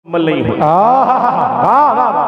मुकम्मल नहीं होती,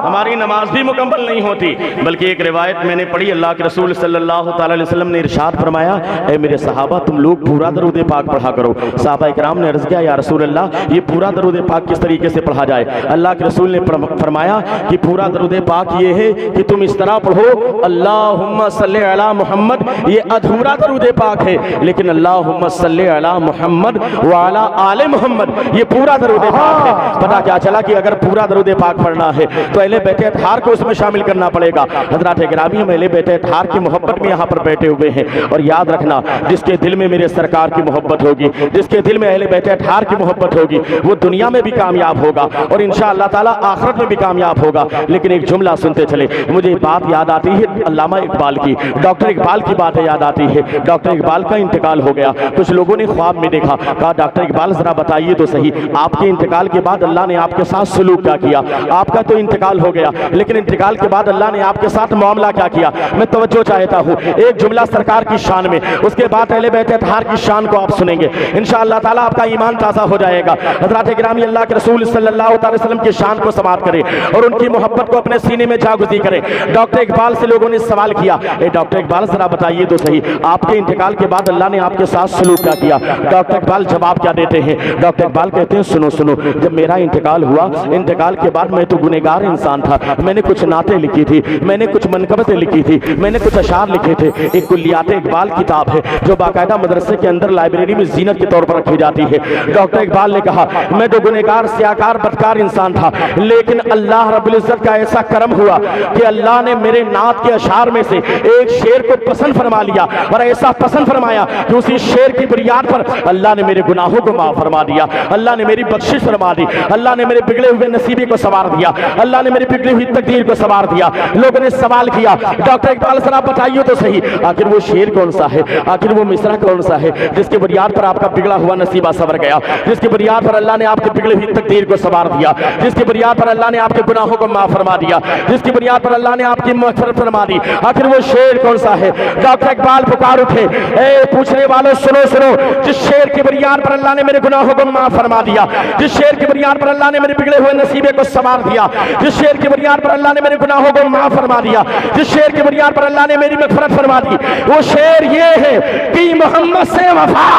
हमारी नमाज भी मुकम्मल नहीं होती। बल्कि एक रिवायत मैंने पढ़ी, अल्लाह के रसूल सल्लल्लाहु अलैहि वसल्लम ने इरशाद फरमाया, ए मेरे सहाबा तुम लोग पूरा दरूद पाक पढ़ा करो। सहाबा इकराम ने अर्ज़ किया, या रसूल अल्लाह ये पूरा दरूद पाक किस तरीके से पढ़ा जाए? अल्लाह के रसूल ने फरमाया कि पूरा दरूद पाक ये है कि तुम इस तरह पढ़ो, अल्लाहुम्मा सल्ली अला मुहम्मद। ये अधूरा दरूद पाक है, लेकिन अल्लाहुम्मा सल्ली अला मुहम्मद व अला आले मुहम्मद ये पूरा दरूद पाक है। पता क्या चला कि अगर पूरा दरूद पाक पढ़ना है तो अहले बैत अतहार को उसमें शामिल करना पड़ेगा। हज़रात गिरामी, हम अहले बैत अतहार की मोहब्बत में यहाँ पर बैठे हुए हैं। और याद रखना, जिसके दिल में मेरे सरकार की मोहब्बत होगी, जिसके दिल में अहले बैत अतहार की मोहब्बत होगी, वो दुनिया में भी कामयाब होगा और इंशाअल्लाह ताला आखिरत में भी कामयाब होगा। लेकिन एक जुमला सुनते चले, मुझे बात याद आती है अल्लामा इकबाल की, डॉक्टर इकबाल की बात याद आती है। डॉक्टर इकबाल का इंतकाल हो गया। कुछ लोगों ने ख्वाब में देखा, कहा डॉक्टर इकबाल जरा बताइए तो सही, आपके इंतकाल के बाद अल्लाह ने आपके साथ सलूक क्या किया? आपका तो इंतकाल हो गया, लेकिन इंतकाल के बाद अल्लाह ने आपके साथ मामला क्या किया? मैं तवज्जो चाहता हूँ, एक जुमला सरकार की शान में, उसके बाद अहले बैत अतहार की शान को आप सुनेंगे, इंशाअल्लाह ताला आपका ईमान ताज़ा हो जाएगा। हज़रात गिरामी, अल्लाह के रसूल सल्लल्लाहु अलैहि वसल्लम की शान को समाप्त करें और उनकी मोहब्बत को अपने सीने में जागुज़ी करें। डॉक्टर इकबाल से लोगों ने सवाल किया, डॉक्टर इकबाल जरा बताइए तो सही, आपके इंतकाल के बाद अल्लाह ने आपके साथ सलूक क्या किया? डॉक्टर इकबाल जवाब क्या देते हैं? डॉक्टर इकबाल कहते हैं, सुनो सुनो, जब मेरा इंतकाल हुआ, इंतकाल के बाद मैं तो गुनहगार इंसान था। मैंने कुछ नाते लिखी थी, मैंने कुछ मनकबतें लिखी थी, मैंने कुछ अशार लिखे थे। एक कुल्लियात इकबाल किताब है जो बाकायदा मदरसे के अंदर लाइब्रेरी में जीनत के तौर पर रखी जाती है। डॉक्टर इकबाल ने कहा, मैं तो गुनहगार स्याकार बदकार इंसान था, लेकिन अल्लाह रब्बुल इज्जत का ऐसा करम हुआ कि अल्लाह ने मेरे नात के अशार में से एक शेर को पसंद फरमा लिया और ऐसा पसंद फरमाया कि उसी शेर की बुनियाद पर अल्लाह ने मेरे गुनाहों को माफ फरमा दिया, अल्लाह ने मेरी बख्शिश फरमा दी, अल्लाह ने मेरे बिगड़े हुए नसीबे को सवार दिया, अल्लाह ने मेरी बिगड़ी हुई तकदीर को सवार दिया। लोगों ने सवाल किया, डॉक्टर इकबाल सर आप बताइए तो सही, आखिर वो शेर कौन सा है, आखिर वो मिसरा कौन सा है जिसकी बुनियाद पर आपका बिगड़ा हुआ नसीबा सवर गया, जिसकी बुनियाद पर अल्लाह ने आपकी बिगड़ी हुई तकदीर को सवार दिया, जिसकी बुनियाद पर अल्लाह ने आपके गुनाहों को माफ फरमा दिया, जिसकी बुनियाद पर अल्लाह ने आपकी मग़फ़िरत फरमा दी? आखिर वो शेर कौन सा है? डॉक्टर इकबाल पुकार उठे, ए पूछने वालों सुनो सुनो, जिस शेर की बुनियाद पर अल्लाह ने मेरे गुनाहों को माफ फरमा दिया, जिस शेर की बुनियाद पर अल्लाह ने मेरे बिगड़े हुए नसीबे को सवार दिया, जिस शेर की बुनियाद पर अल्लाह ने मेरे गुनाहों को माफ फरमा दिया, जिस शेर की बुनियाद पर अल्लाह ने मेरी मग़फ़िरत फरमा दी, वो शेर ये है कि मोहम्मद से वफा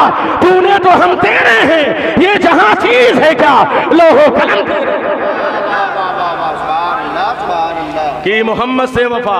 तूने तो हम तेरे हैं, ये जहां चीज है क्या लोहो कलम कि मोहम्मद से वफा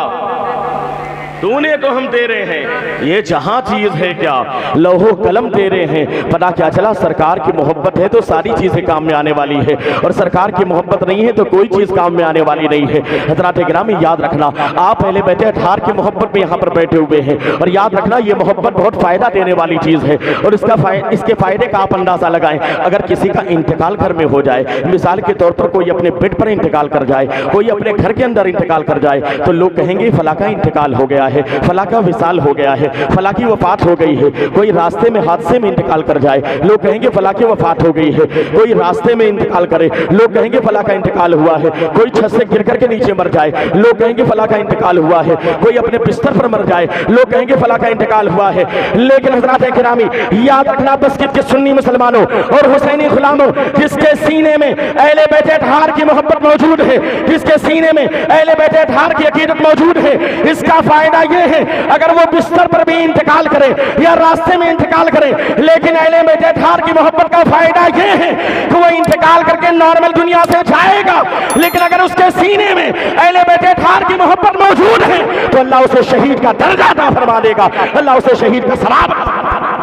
तूने तो हम तेरे हैं, ये जहां चीज है क्या लौहो कलम तेरे हैं। पता क्या चला, सरकार की मोहब्बत है तो सारी चीजें काम में आने वाली है, और सरकार की मोहब्बत नहीं है तो कोई चीज काम में आने वाली नहीं है। हज़रात गिरामी, याद रखना, आप अहले बैत अतहार की मोहब्बत में यहाँ पर बैठे हुए हैं, और याद रखना ये मोहब्बत बहुत फायदा देने वाली चीज है, और इसके फायदे का आप अंदाजा लगाएं। अगर किसी का इंतकाल घर में हो जाए, मिसाल के तौर पर कोई अपने बेड पर इंतकाल कर जाए, कोई अपने घर के अंदर इंतकाल कर जाए, तो लोग कहेंगे फला का इंतकाल हो गया है, फला का विसाल हो गया है, फला की वफात हो गई है। कोई रास्ते में हादसे में इंतकाल कर जाए, लोग कहेंगे फला की वफात हो गई है। कोई रास्ते में इंतकाल करे, लोग कहेंगे फला का इंतकाल हुआ है। कोई छत से गिर करके नीचे मर जाए, लोग कहेंगे फला का इंतकाल हुआ है। कोई अपने बिस्तर पर मर जाए, लोग कहेंगे फला का इंतकाल हुआ है। लेकिन हज़रात गिरामी, याद रखना, मस्जिद के सुन्नी मुसलमानों और हुसैनी गुलामों, जिसके सीने में अहले बैत अतहार की मोहब्बत मौजूद है, जिसके सीने में अहले बैत अतहार की अकीदत मौजूद है, इसका फायदा यह है, अगर वो बिस्तर पर भी इंतकाल करे या रास्ते में इंतकाल करे, लेकिन अहले बैत अतहार की मोहब्बत का फायदा यह है कि वो इंतकाल करके नॉर्मल दुनिया से जाएगा, लेकिन अगर उसके सीने में अहले बैत अतहार की मोहब्बत मौजूद है तो अल्लाह उसे शहीद का दर्जा अता फरमा देगा, अल्लाह उसे शहीद का सवाब अता फरमा देगा।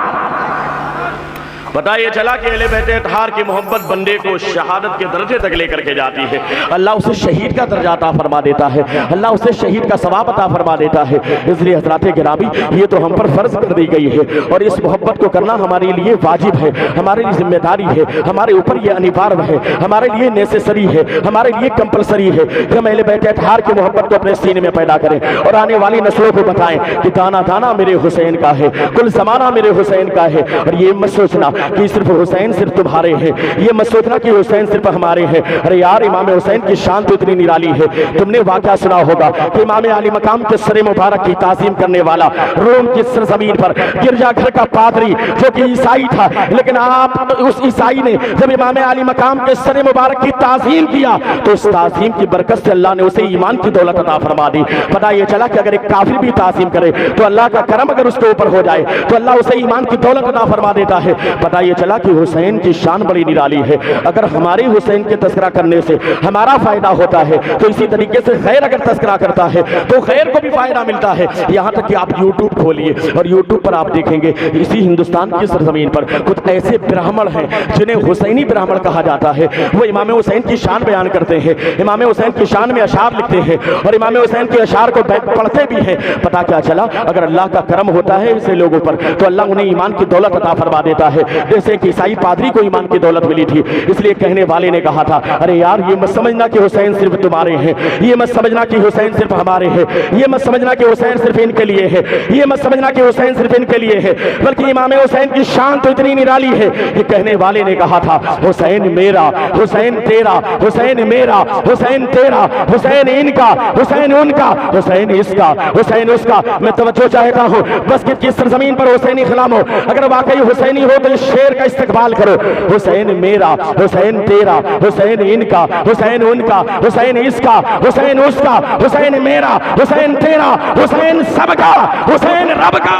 पता ये चला कि अहले बैत अतहार की मोहब्बत बंदे को शहादत के दर्जे तक लेकर के जाती है। अल्लाह उसे शहीद का दर्जा अता फरमा देता है, अल्लाह उसे शहीद का सवाब अता फरमा देता है। इसलिए हज़रात गिरामी, ये तो हम पर फर्ज कर दी गई है, और इस मोहब्बत को करना हमारे लिए वाजिब है, हमारे लिए जिम्मेदारी है, हमारे ऊपर ये अनिवार्य है, हमारे लिए नेसेसरी है, हमारे लिए कंपलसरी है कि हम अहले बैत अतहार की मोहब्बत को अपने सीने में पैदा करें और आने वाली नस्लों को बताएं कि दाना दाना मेरे हुसैन का है, कुल ज़माना मेरे हुसैन का है। और ये मत सोचना कि सिर्फ हुसैन सिर्फ तुम्हारे हैं, ये मत सोचना कि हुसैन सिर्फ हमारे हैं। अरे यार, इमाम हुसैन की शान तो इतनी निराली है। तुमने वाकया सुना होगा कि इमाम अली मकाम के सर मुबारक की ताज़ीम करने वाला रोम की सरजमीन पर गिरजाघर का पादरी जो कि ईसाई था, लेकिन आप उस ईसाई ने जब इमाम अली मकाम के सर मुबारक की ताज़ीम किया तो उस ताज़ीम की बरकत से अल्लाह ने उसे ईमान की दौलत अता फरमा दी। पता ये चला कि अगर एक काफिर भी ताज़ीम करे तो अल्लाह का करम अगर उसके ऊपर हो जाए तो अल्लाह उसे ईमान की दौलत अता फरमा देता है। पता ये चला कि हुसैन की शान बड़ी निराली है। अगर हमारे हुसैन के तस्करा करने से हमारा फायदा होता है तो इसी तरीके से खैर अगर तस्करा करता है तो खैर को भी फायदा मिलता है। यहाँ तक कि आप यूट्यूब खोलिए और यूट्यूब पर आप देखेंगे इसी हिंदुस्तान की सरजमीन पर कुछ ऐसे ब्राह्मण हैं जिन्हें हुसैनी ब्राह्मण कहा जाता है। वो इमाम हुसैन की शान बयान करते हैं, इमाम हुसैन की शान में अशार लिखते हैं और इमाम हुसैन के अशार को पढ़ते भी हैं। पता क्या चला, अगर अल्लाह का करम होता है ऐसे लोगों पर तो अल्लाह उन्हें ईमान की दौलत अता फरमा देता है, जैसे कि ईसाई पादरी को ईमान की दौलत मिली थी। इसलिए कहने वाले ने कहा था, अरे यार, ये मत समझना कि हुसैन सिर्फ तुम्हारे हैं, ये मत समझना कि हुसैन सिर्फ हमारे हैं, ये मत समझना कि हुसैन सिर्फ इनके लिए है, ये मत समझना कि हुसैन सिर्फ इनके लिए है, बल्कि इमाम हुसैन की शान तो इतनी निराली है। ये कहने वाले ने कहा था, हुसैन मेरा, हुसैन तेरा, हुसैन मेरा, हुसैन तेरा, हुसैन इनका, हुसैन उनका, हुसैन इसका, हुसैन उसका। मैं तवज्जो चाहता हूँ बस कि किस सरजमीन पर हुसैनी खिलाम हो, अगर वाकई हुसैनी हो तो इस शेर का इस्तकबाल करो। हुसैन मेरा, हुसैन तेरा, हुसैन इनका, हुसैन उनका, हुसैन इसका, हुसैन उसका, हुसैन मेरा, हुसैन तेरा, हुसैन सबका, हुसैन रब का,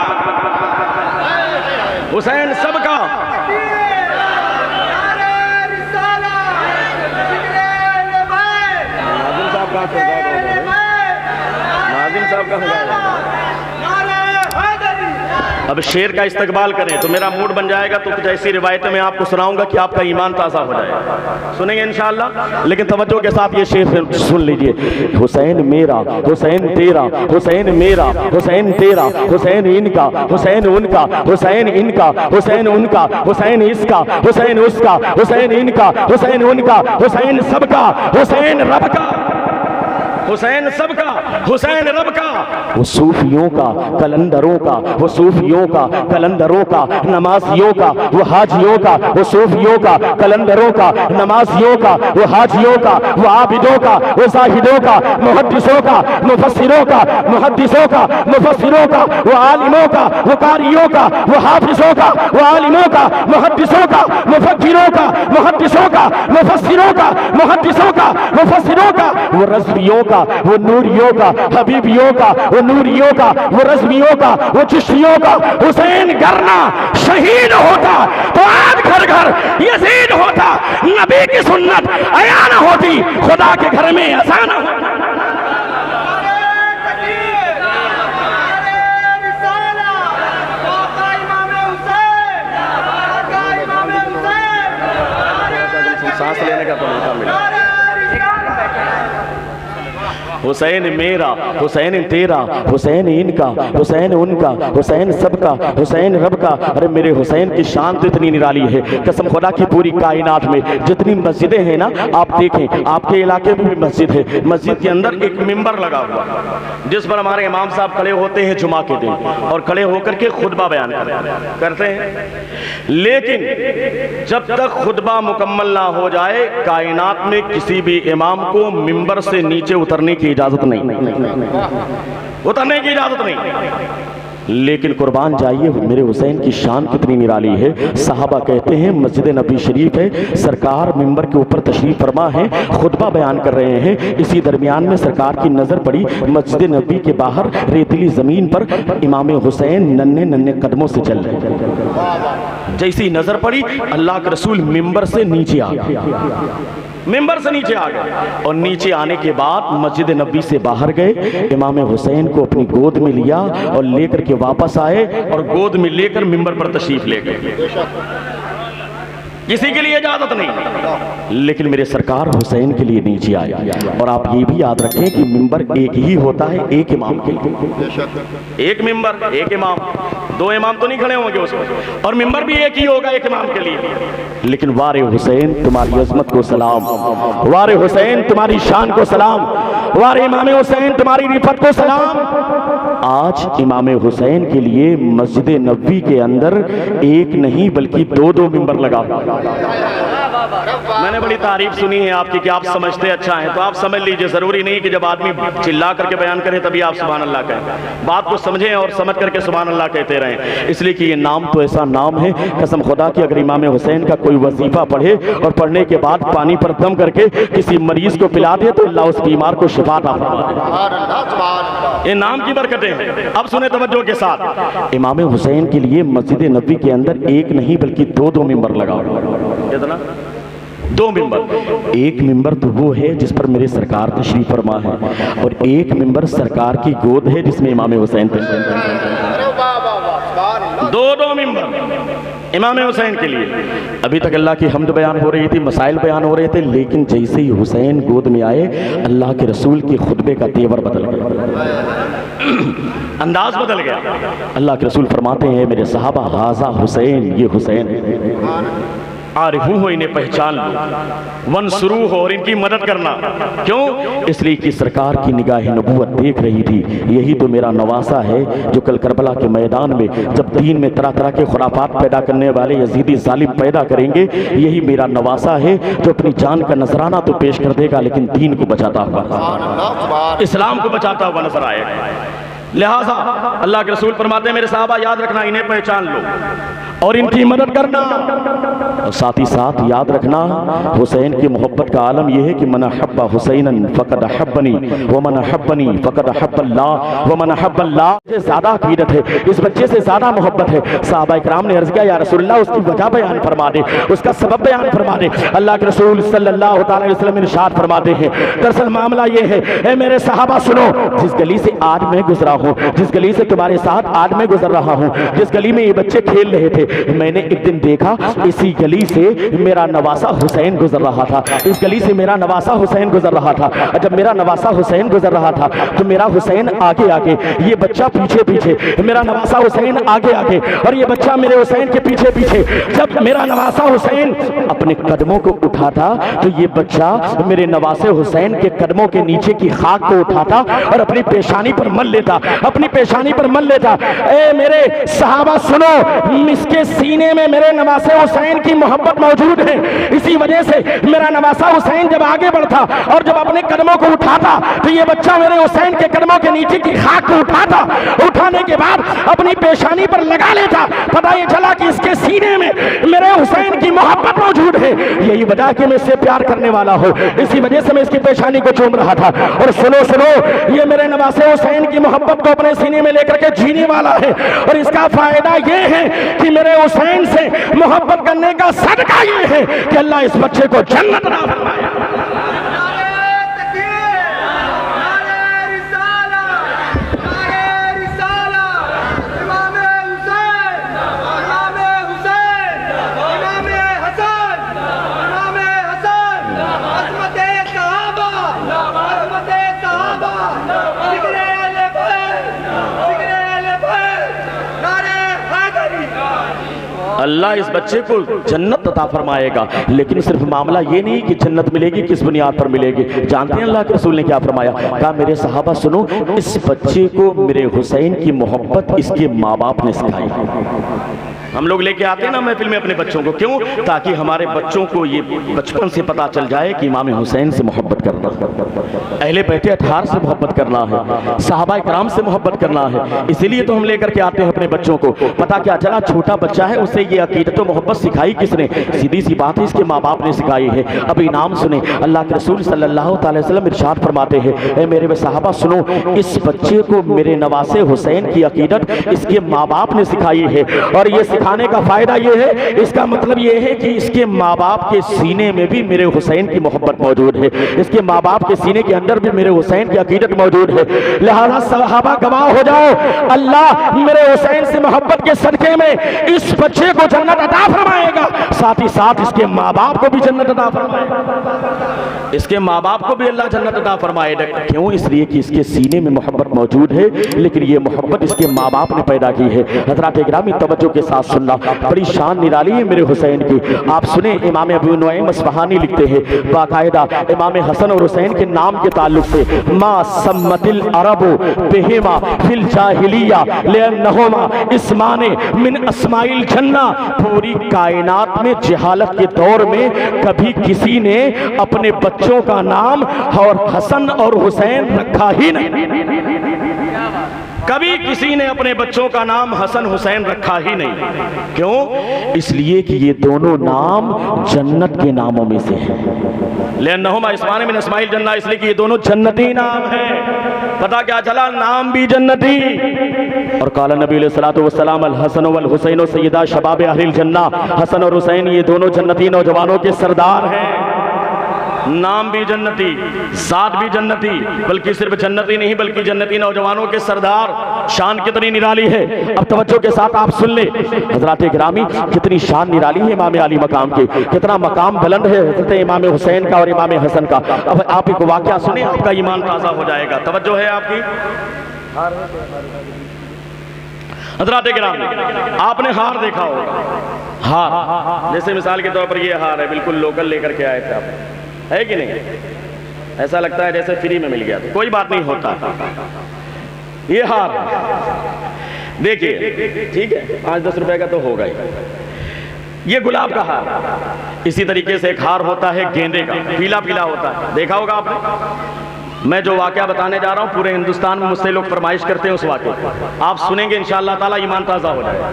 हुसैन सबका। नाज़िम साहब का अब शेर का इस्तकबाल करें तो मेरा मूड बन जाएगा, तो कुछ ऐसी रिवायतें मैं आपको सुनाऊंगा कि आपका ईमान ताज़ा हो जाएगा। सुनेंगे इंशाअल्लाह, लेकिन तवज्जो के साथ ये शेर सुन लीजिए। हुसैन मेरा, हुसैन तेरा, हुसैन मेरा, हुसैन तेरा, हुसैन इनका, हुसैन उनका, हुसैन इनका, हुसैन उनका, हुसैन इसका, हुसैन उसका, हुसैन इनका, हुसैन उनका, हुसैन सबका, हुसैन रब का, हुसैन सबका, हुसैन रब का। वो सूफियों का, कलंदरों का, वो सूफियों का, कलंदरों का, नमाजियों का, वो हाजियों का, वो सूफियों का, कलंदरों का, नमाजियों का, वो हाजियों का, वो आबिदों का, वो जाहिदों का, मुहद्दिसों का, मुफस्सिरों का, मुहद्दिसों का, मुफस्सिरों का, वो आलिमों का, वो कारियों का, वो हाफिजों का, वो आलिमों का, मुहद्दिसों का, मुफक्किरों का, मुहद्दिसों का, मुफस्सिरों का, मुहद्दिसों का, मुफस्सिरों का, वो रज़वियों का, वो नूरियों का, हबीबियों का, वो नूरियों का, वो रज़वियों का, वो चिश्तियों का। हुसैन करना शहीद होता तो आज घर घर यजीद होता, नबी की सुन्नत अया न होती, खुदा के घर में अज़ान होता। सांस लेने का तो मौका मिला। हुसैन मेरा, हुसैन तेरा, हुसैन इनका, हुसैन उनका, हुसैन सबका, हुसैन रब का। अरे मेरे हुसैन की शान तो इतनी निराली है, कसम खुदा की पूरी कायनात में जितनी मस्जिदें हैं ना, आप देखें आपके इलाके में भी मस्जिद है, मस्जिद के अंदर एक मिंबर लगा हुआ जिस पर हमारे इमाम साहब खड़े होते हैं जुमा के दिन और खड़े होकर के खुतबा बयान करते हैं। लेकिन जब तक खुतबा मुकम्मल ना हो जाए, कायनात में किसी भी इमाम को मिंबर से नीचे उतरने की इजाजत नहीं, उतरने की इजाजत नहीं। लेकिन कुर्बान जाइए मेरे हुसैन की शान कितनी निराली है। साहबा कहते हैं मस्जिद नबी शरीफ है, सरकार मिंबर के ऊपर तशरीफ फरमा है, खुतबा बयान कर रहे हैं। इसी दरमियान में सरकार की नजर पड़ी मस्जिद नबी के बाहर रेतीली जमीन पर इमाम हुसैन नन्हे नन्हे कदमों से चल रहे। जैसी नजर पड़ी अल्लाह के रसूल मिंबर से नीचे आ गए, मिंबर से नीचे आ गए और नीचे आने के बाद मस्जिद नबी से बाहर गए, इमाम हुसैन को अपनी गोद में लिया और लेकर के वापस आए और गोद में लेकर मिंबर पर तशरीफ ले गए। किसी के लिए इजाजत नहीं, लेकिन मेरे सरकार हुसैन के लिए नीचे आए। और आप ये भी याद रखें कि मिंबर एक ही होता है, एक इमाम के लिए, एक मिंबर एक इमाम, दो इमाम तो नहीं खड़े होंगे उसमें, और मिंबर भी एक ही होगा एक इमाम के लिए। लेकिन वारे हुसैन तुम्हारी अजमत को सलाम, वारे हुसैन तुम्हारी शान को सलाम, वारे इमाम हुसैन तुम्हारी रिफत को सलाम। आज इमाम हुसैन के लिए मस्जिद नबवी के अंदर एक नहीं बल्कि दो मिंबर लगा। मैंने बड़ी तारीफ सुनी है आपकी कि आप समझते अच्छा हैं, तो आप समझ लीजिए, जरूरी नहीं कि जब आदमी चिल्ला करके बयान करे तभी आप सुभान अल्लाह कहें। बात को समझें और समझ करके सुभान अल्लाह कहते रहें, इसलिए कि ये नाम तो ऐसा नाम है, कसम खुदा की अगर इमाम हुसैन का कोई वजीफा पढ़े और पढ़ने के बाद पानी पर दम करके किसी मरीज को पिला दे तो अल्लाह उस बीमार को शिफा अता फरमाए। ये नाम की बरकतें हैं। अब सुने तवज्जो के साथ, इमाम हुसैन के लिए मस्जिद नबवी के अंदर एक नहीं बल्कि दो मिंबर लगा। कितना? 2 मिंबर। एक मिंबर तो वो है जिस पर मेरे सरकार तशरीफ फरमा है, और एक मिंबर सरकार की गोद है जिसमें इमाम हुसैन दो मिंबर इमाम हुसैन के लिए। अभी तक अल्लाह की हम्द बयान हो रही थी, मसाइल बयान हो रहे थे, लेकिन जैसे ही हुसैन गोद में आए अल्लाह के रसूल के खुतबे का तेवर बदल गया, अंदाज बदल गया। अल्लाह के रसूल फरमाते हैं, मेरे सहाबा, हाजा हुसैन, ये हुसैन है, आरिफू हो, इन्हें पहचान लो, वन शुरू हो और इनकी मदद करना। क्यों? इसलिए कि सरकार की निगाह नबूवत देख रही थी, यही तो मेरा नवासा है जो कल करबला के मैदान में जब दीन में तरह तरह के खुराफात पैदा करने वाले यजीदी जालिम पैदा करेंगे, यही मेरा नवासा है जो अपनी जान का नजराना तो पेश कर देगा लेकिन दीन को बचाता हुआ, इस्लाम को बचाता हुआ नजर आएगा। लिहाजा अल्लाह के रसूल फरमाते हैं, मेरे साहबा याद रखना, इन्हें पहचान लो और इनकी मदद करना। और साथ ही साथ याद रखना, हुसैन की मोहब्बत का आलम यह है कि मन हब्बा हुसैनन फकद हब्बनी व मन हब्बनी फकद हब्बल्लाह व मन हब्बल्लाह। से ज्यादा अकीदत है, इस बच्चे से ज्यादा मोहब्बत है। सहाबा इकराम ने अर्ज किया, या रसूलल्लाह उसकी वजह बयान फरमा दे, उसका सबब बयान फरमा दे। अल्लाह के रसूल सल्लल्लाहु अलैहि वसल्लम इरशाद फरमाते हैं, दरअसल मामला ये है, ए मेरे सहाबा सुनो, जिस गली से आज मैं गुजरा हूँ, जिस गली से तुम्हारे साथ आज मैं गुजर रहा हूँ, जिस गली में ये बच्चे खेल रहे थे, मैंने एक दिन देखा इसी गली से मेरा नवासा हुसैन गुजर रहा था, इस गली से मेरा नवासा हुसैन गुजर रहा था। जब मेरा नवासा हुसैन गुजर रहा था तो मेरा हुसैन आगे आगे, ये बच्चा पीछे पीछे, मेरा नवासा हुसैन आगे आगे और ये बच्चा मेरे हुसैन के पीछे पीछे। जब मेरा नवासा हुसैन अपने कदमों को उठाता तो ये बच्चा मेरे नवासे हुसैन के कदमों के नीचे की खाक को उठाता और अपनी पेशानी पर मल लेता, अपनी पेशानी पर मल लेता। ए मेरे सहाबा सुनो, इसके सीने में मेरे नवासे हुसैन की मोहब्बत मौजूद है। इसी वजह से मेरा नवासा हुसैन जब आगे बढ़ता और जब अपने कदमों को उठाता तो ये बच्चा मेरे हुसैन के कदमों के नीचे की खाक को उठाता, उठाने के बाद अपनी पेशानी पर लगा लेता। पता ये चला कि इसके सीने में मेरे हुसैन की मोहब्बत मौजूद है, यही वजह कि मैं इससे प्यार करने वाला हूँ, इसी वजह से मैं इसकी पेशानी को चूम रहा था। और सुनो सुनो, ये मेरे नवासे हुसैन की मोहब्बत को अपने सीने में लेकर के जीने वाला है, और इसका फायदा ये है कि मेरे हुसैन से मोहब्बत करने का सदका ये है कि अल्लाह इस बच्चे को जन्नत अता फरमाए। अल्लाह इस बच्चे को जन्नत अता फरमाएगा। लेकिन सिर्फ मामला ये नहीं कि जन्नत मिलेगी, किस बुनियाद पर मिलेगी। जानते हैं अल्लाह के रसूल ने क्या फरमाया? कहा, मेरे सहाबा सुनो, इस बच्चे को मेरे हुसैन की मोहब्बत इसके माँ बाप ने सिखाई। हम लोग लेके आते हैं ना महफिल में अपने बच्चों को, क्यों? ताकि हमारे बच्चों को ये बचपन से पता चल जाए कि इमाम हुसैन से मोहब्बत करना, अहले बैते अठार से मोहब्बत करना है, सहाबा इकराम से मोहब्बत करना है। इसीलिए तो हम लेकर के आते हैं अपने बच्चों को। पता क्या चला, छोटा बच्चा है, उसे ये अकीदत और मोहब्बत सिखाई किसने? सीधी सी बात है, इसके माँ बाप ने सिखाई है। अब इनाम सुने, अल्लाह के रसूल सल्लल्लाहु अलैहि वसल्लम इरशाद फरमाते हैं, ए मेरे सहाबा सुनो, इस बच्चे को मेरे नवासे हुसैन की अकीदत इसके माँ बाप ने सिखाई है। और ये सिखाने का फायदा ये है, इसका मतलब ये है कि इसके माँ बाप के सीने में भी मेरे हुसैन की मोहब्बत मौजूद है, इसके माँ बाप के सीने के अंदर भी मेरे हुसैन की अकीदत मौजूद है। लिहाजा सहाबा गवाह हो जाओ, अल्लाह मेरे हुसैन से मोहब्बत के सदके में इस बच्चे को जन्नत अता फरमाएगा, साथ ही साथ इसके माँ बाप को भी जन्नत अता फरमाएगा। इसके माँ बाप को भी अल्लाह जन्नत अता फरमाएगा। क्यों? इसलिए कि इसके सीने में मोहब्बत मौजूद है, लेकिन ये मोहब्बत इसके माँ बाप ने पैदा की है। हज़रात गिरामी तवज्जो के साथ सुनना, बड़ी शान निराली है मेरे हुसैन की। आप सुने, इमाम अबू नुअयम अस्फ़हानी लिखते हैं बाकायदा इमाम हसन और हुसैन के नाम के ताल्लुक से, मा सम्मतिल अरबो बिहिमा फिल जाहिलिया लिअन्नहुमा इस्माने मिन अस्माइल जन्ना। पूरी कायनात में जहालत के दौर में कभी किसी ने अपने बच्चों का नाम और हसन और हुसैन रखा ही नहीं। कभी किसी ने अपने बच्चों का नाम हसन हुसैन रखा ही नहीं। क्यों? इसलिए कि ये दोनों नाम जन्नत के नामों में से हैं। लिअन्नहुमा इस्माने मिन अस्माइल जन्ना, इसलिए कि ये दोनों जन्नती नाम हैं। पता क्या चला? नाम भी जन्नती। और काला नबी अलैहिस्सलातु वस्सलाम अल हसन वल हुसैन सय्यदा शबाब अहलिल जन्ना। हसन और हुसैन ये दोनों जन्नती नौजवानों के सरदार हैं। नाम भी जन्नती, जात भी जन्नती, बल्कि सिर्फ जन्नती नहीं बल्कि जन्नती नौजवानों के सरदार। शान कितनी निराली है। अब तवज्जो के साथ आप सुन ले हज़रात गिरामी, कितनी शान निराली है इमाम अली मकाम के, कितना मकाम बुलंद है हज़रत इमाम हुसैन का और इमाम हसन का। अब आप एक वाक़या सुने, आपका ईमान ताज़ा हो जाएगा। तवज्जो है आपकी। हज़रात गिरामी, आपने हार देखा होगा। हार जैसे मिसाल के तौर पर ये हार है, बिल्कुल लोकल लेकर के आए थे आप, है कि नहीं? ऐसा लगता है जैसे फ्री में मिल गया। तो कोई बात नहीं होता। ये हार देखिए, ठीक है, 5-10 रुपए का तो होगा ही। ये गुलाब का हार। इसी तरीके से एक हार होता है गेंदे का, पीला पीला होता है, देखा होगा आपने। मैं जो वाकया बताने जा रहा हूँ पूरे हिंदुस्तान में मुझसे लोग फरमाइश करते हैं उस वाकये को। आप सुनेंगे इंशाअल्लाह ताला ईमान ताज़ा हो जाएगा।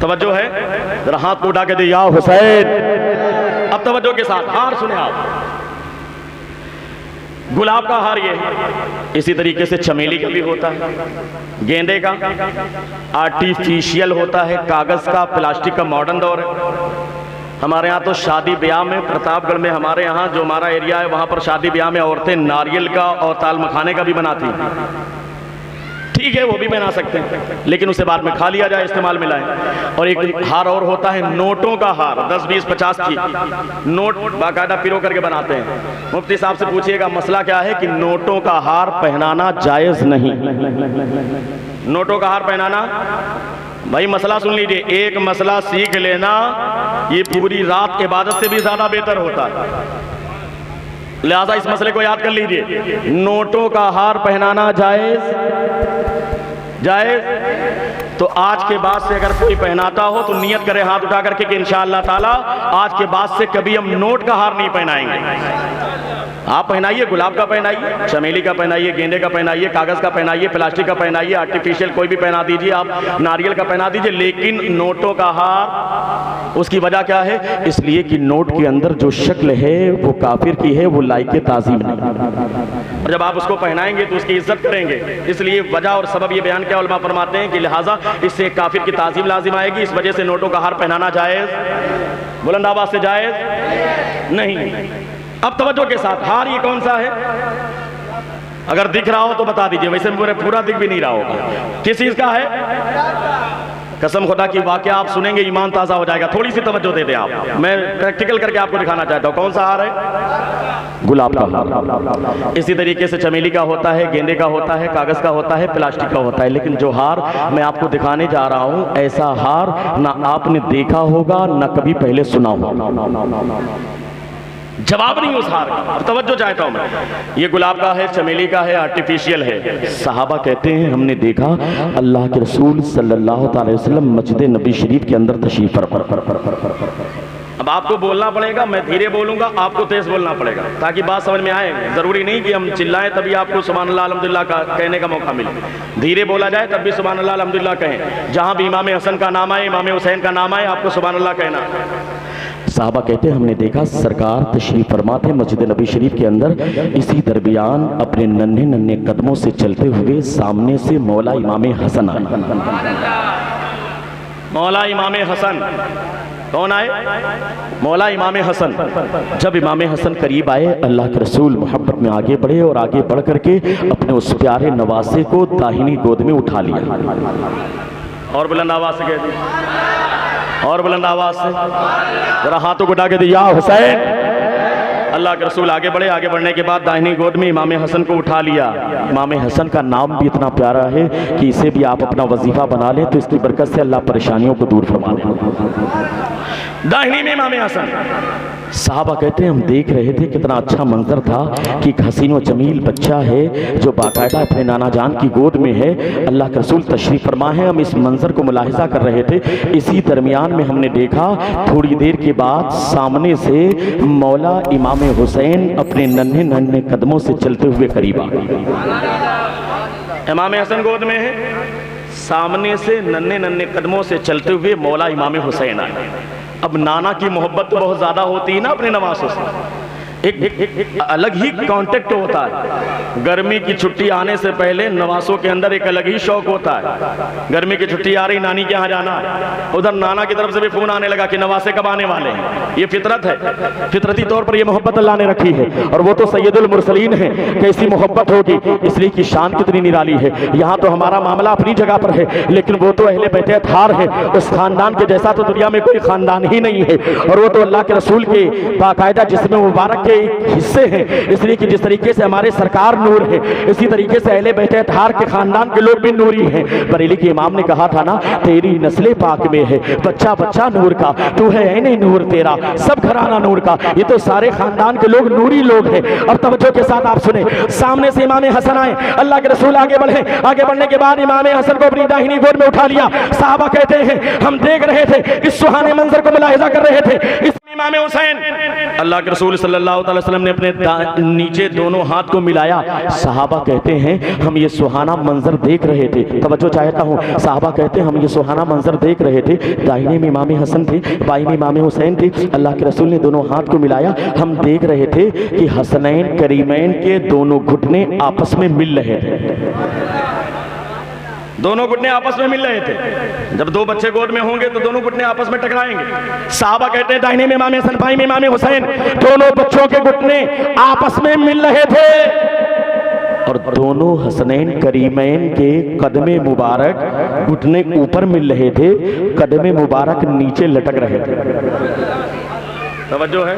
तवज्जो है, जरा हाथ को उठा के दे या हुसैन। अब तवज्जो के साथ हार सुने आप। गुलाब का हार ये है। इसी तरीके से चमेली का भी होता है, गेंदे का आर्टिफिशियल होता है, कागज का, प्लास्टिक का मॉडर्न दौर है। हमारे यहाँ तो शादी ब्याह में, प्रतापगढ़ में हमारे यहाँ जो हमारा एरिया है वहाँ पर शादी ब्याह में औरतें नारियल का और ताल मखाने का भी बनाती हैं। ठीक है, वो भी बना सकते हैं, लेकिन उसे बाद में खा लिया जाए, इस्तेमाल में लाएं। और एक हार और होता है नोटों का हार, 10, 20, 50 की नोट बाकायदा पिरो करके बनाते हैं। मुफ्ती साहब से पूछिएगा मसला क्या है कि नोटों का हार पहनाना जायज़ नहीं। नोटों का हार पहनाना, भाई मसला सुन लीजिए, एक मसला सीख लेना ये पूरी रात इबादत से भी ज्यादा बेहतर होता है। लिहाजा इस मसले को याद कर लीजिए। नोटों का हार पहनाना जायज़, जायज़। तो आज के बाद से अगर कोई पहनाता हो तो नियत करे हाथ उठा करके कि इंशाअल्लाह ताला आज के बाद से कभी हम नोट का हार नहीं पहनाएंगे। आप पहनाइए, गुलाब का पहनाइए, चमेली का पहनाइए, गेंदे का पहनाइए, कागज़ का पहनाइए, प्लास्टिक का पहनाइए, आर्टिफिशियल कोई भी पहना दीजिए, आप नारियल का पहना दीजिए, लेकिन नोटों का हार। उसकी वजह क्या है? इसलिए कि नोट के अंदर जो शक्ल है वो काफिर की है, वो लायक ताज़ीम नहीं। और जब आप उसको पहनाएंगे तो उसकी इज्जत करेंगे। इसलिए वजह और सबब ये बयान क्या उलमा फरमाते हैं कि लिहाजा इससे काफिर की ताज़ीम लाजिम आएगी। इस वजह से नोटों का हार पहनाना जायज़, बुलंद आवाज से जायज़ नहीं। अब तवज्जो के साथ, हार ये कौन सा है? अगर दिख रहा हो तो बता दीजिए, वैसे पूरा दिख भी नहीं रहा होगा। किस चीज का है? कसम खुदा की वाकया आप सुनेंगे ईमान ताज़ा हो जाएगा। थोड़ी सी तवज्जो दे दे आप, मैं प्रैक्टिकल करके आपको दिखाना चाहता हूँ। कौन सा हार है? गुलाब का हार। इसी तरीके से चमेली का होता है, गेंदे का होता है, कागज़ का होता है, प्लास्टिक का होता है। लेकिन जो हार मैं आपको दिखाने जा रहा हूँ, ऐसा हार ना आपने देखा होगा ना कभी पहले सुना होगा। जवाब नहीं उस हार का। अब तवज्जो चाहता हूं मैं। ये गुलाब का है, चमेली का है, आर्टिफिशियल है। सहाबा कहते हैं हमने देखा अल्लाह के रसूल सल्लल्लाहु अलैहि वसल्लम मस्जिद नबी शरीफ के अंदर तशरीफ अब आपको बोलना पड़ेगा, मैं धीरे बोलूंगा, आपको तेज बोलना पड़ेगा ताकि बात समझ में आए। जरूरी नहीं कि हम चिल्लाएं तभी आपको सुभान अल्लाह अल्हम्दुलिल्लाह का कहने का मौका मिले। धीरे बोला जाए तब भी सुभान अल्लाह अल्हम्दुलिल्लाह कहें। जहां भी इमाम हसन का नाम आए, इमाम हुसैन का नाम आए, आपको सुभान अल्लाह कहना। साहबा कहते हैं हमने देखा सरकार तशरीफ फरमा थे मस्जिद नबी शरीफ के अंदर। इसी दरमियान अपने नन्हे नन्हे कदमों से चलते हुए सामने से मौला इमाम हसन आए। मौला इमाम हसन कौन आए? मौला इमाम हसन। जब इमाम हसन करीब आए, अल्लाह के रसूल मोहब्बत में आगे बढ़े और आगे बढ़ करके अपने उस प्यारे नवासे को दाहिनी गोद में उठा लिया। और बुलंद आवाज से कह दी, और बुलंद आवाज से जरा हाथों को उठा के दिया हुसैन। अल्लाह के रसूल आगे बढ़े, आगे बढ़ने के बाद दाहिनी गोद में इमाम हसन को उठा लिया। इमाम हसन का नाम भी इतना प्यारा है कि इसे भी आप अपना वजीफा बना लें तो इसकी बरकत से अल्लाह परेशानियों को दूर फरमा दे। दाहिनी में इमाम हसन। साहबा कहते हैं हम देख रहे थे कितना अच्छा मंजर था कि एक हसीन व जमील बच्चा है जो बाकायदा अपने नाना जान की गोद में है। अल्लाह के रसूल तशरीफ फरमा है, हम इस मंजर को मुलाहिजा कर रहे थे। इसी दरमियान में हमने देखा थोड़ी देर के बाद सामने से मौला इमाम हुसैन अपने नन्हे नन्हे कदमों से चलते हुए करीब आ गए। इमाम हसन गोद में है, सामने से नन्हे नन्हे कदमों से चलते हुए मौला इमाम हुसैन आए। अब नाना की मोहब्बत तो बहुत ज्यादा होती है ना अपने नवासों से, एक अलग ही कांटेक्ट होता है। गर्मी की छुट्टी आने से पहले नवासों के अंदर एक अलग ही शौक होता है। गर्मी की छुट्टी आ रही, नानी के यहाँ जाना है, उधर नाना की तरफ से भी फोन आने लगा कि नवासे कब आने वाले हैं। ये फितरत है, फितरती तौर पर ये मोहब्बत अल्लाह ने रखी है और वो तो सैयदुल मुरसलीन है। कैसी मोहब्बत होगी, इसलिए कि शान कितनी निराली है। यहाँ तो हमारा मामला अपनी जगह पर है, लेकिन वो तो अहले बैत अतहार है। उस खानदान के जैसा तो दुनिया में कोई खानदान ही नहीं है और वो तो अल्लाह के रसूल के बाकायदा जिस्म मुबारक हिस्से हैं। इसलिए कि जिस तरीके से हमारे सरकार नूर है, इसी तरीके से अहले बैत अतहार के खानदान के लोग भी नूरी हैं। बरेली के इमाम ने कहा था ना, तेरी नस्ले पाक में है बच्चा बच्चा नूर का, तू है ऐने नूर तेरा सब घराना नूर का। ये तो सारे खानदान के लोग नूरी लोग हैं। अब तवज्जो के साथ आप सुने, सामने से इमाम हसन आए, अल्लाह के रसूल आगे बढ़े। आगे बढ़ने के बाद इमाम हसन को अपनी दाहिनी गोद में उठा लिया। साहबा कहते हैं हम देख रहे थे, इस सुहाने मंजर को मुलाहिजा कर रहे थे। इस इमाम हुसैन, अल्लाह के रसूल सल्लल्लाहु अलैहि वसल्लम ने अपने नीचे दोनों हाथ को मिलाया। साहबा कहते हैं हम ये सुहाना मंजर देख रहे थे। तवज्जो चाहता हूँ, साहबा कहते हैं हम ये सुहाना मंजर देख रहे थे। दाहिने में इमाम हसन थे, बाईं में इमाम हुसैन थे। अल्लाह के रसूल ने दोनों हाथ को मिलाया। हम देख रहे थे कि हसनैन करीमैन के दोनों घुटने आपस में मिल रहे थे। दोनों घुटने आपस में मिल रहे थे। जब दो बच्चे गोद में होंगे तो दोनों घुटने आपस में टकराएंगे। साहबा कहते हैं दाहिने में इमाम हसन, बाईं में इमाम हुसैन, दोनों बच्चों के घुटने आपस में मिल रहे थे और दोनों हसनैन करीमैन के कदमे मुबारक घुटने ऊपर मिल रहे थे, कदमे मुबारक नीचे लटक रहे थे। तवज्जो है,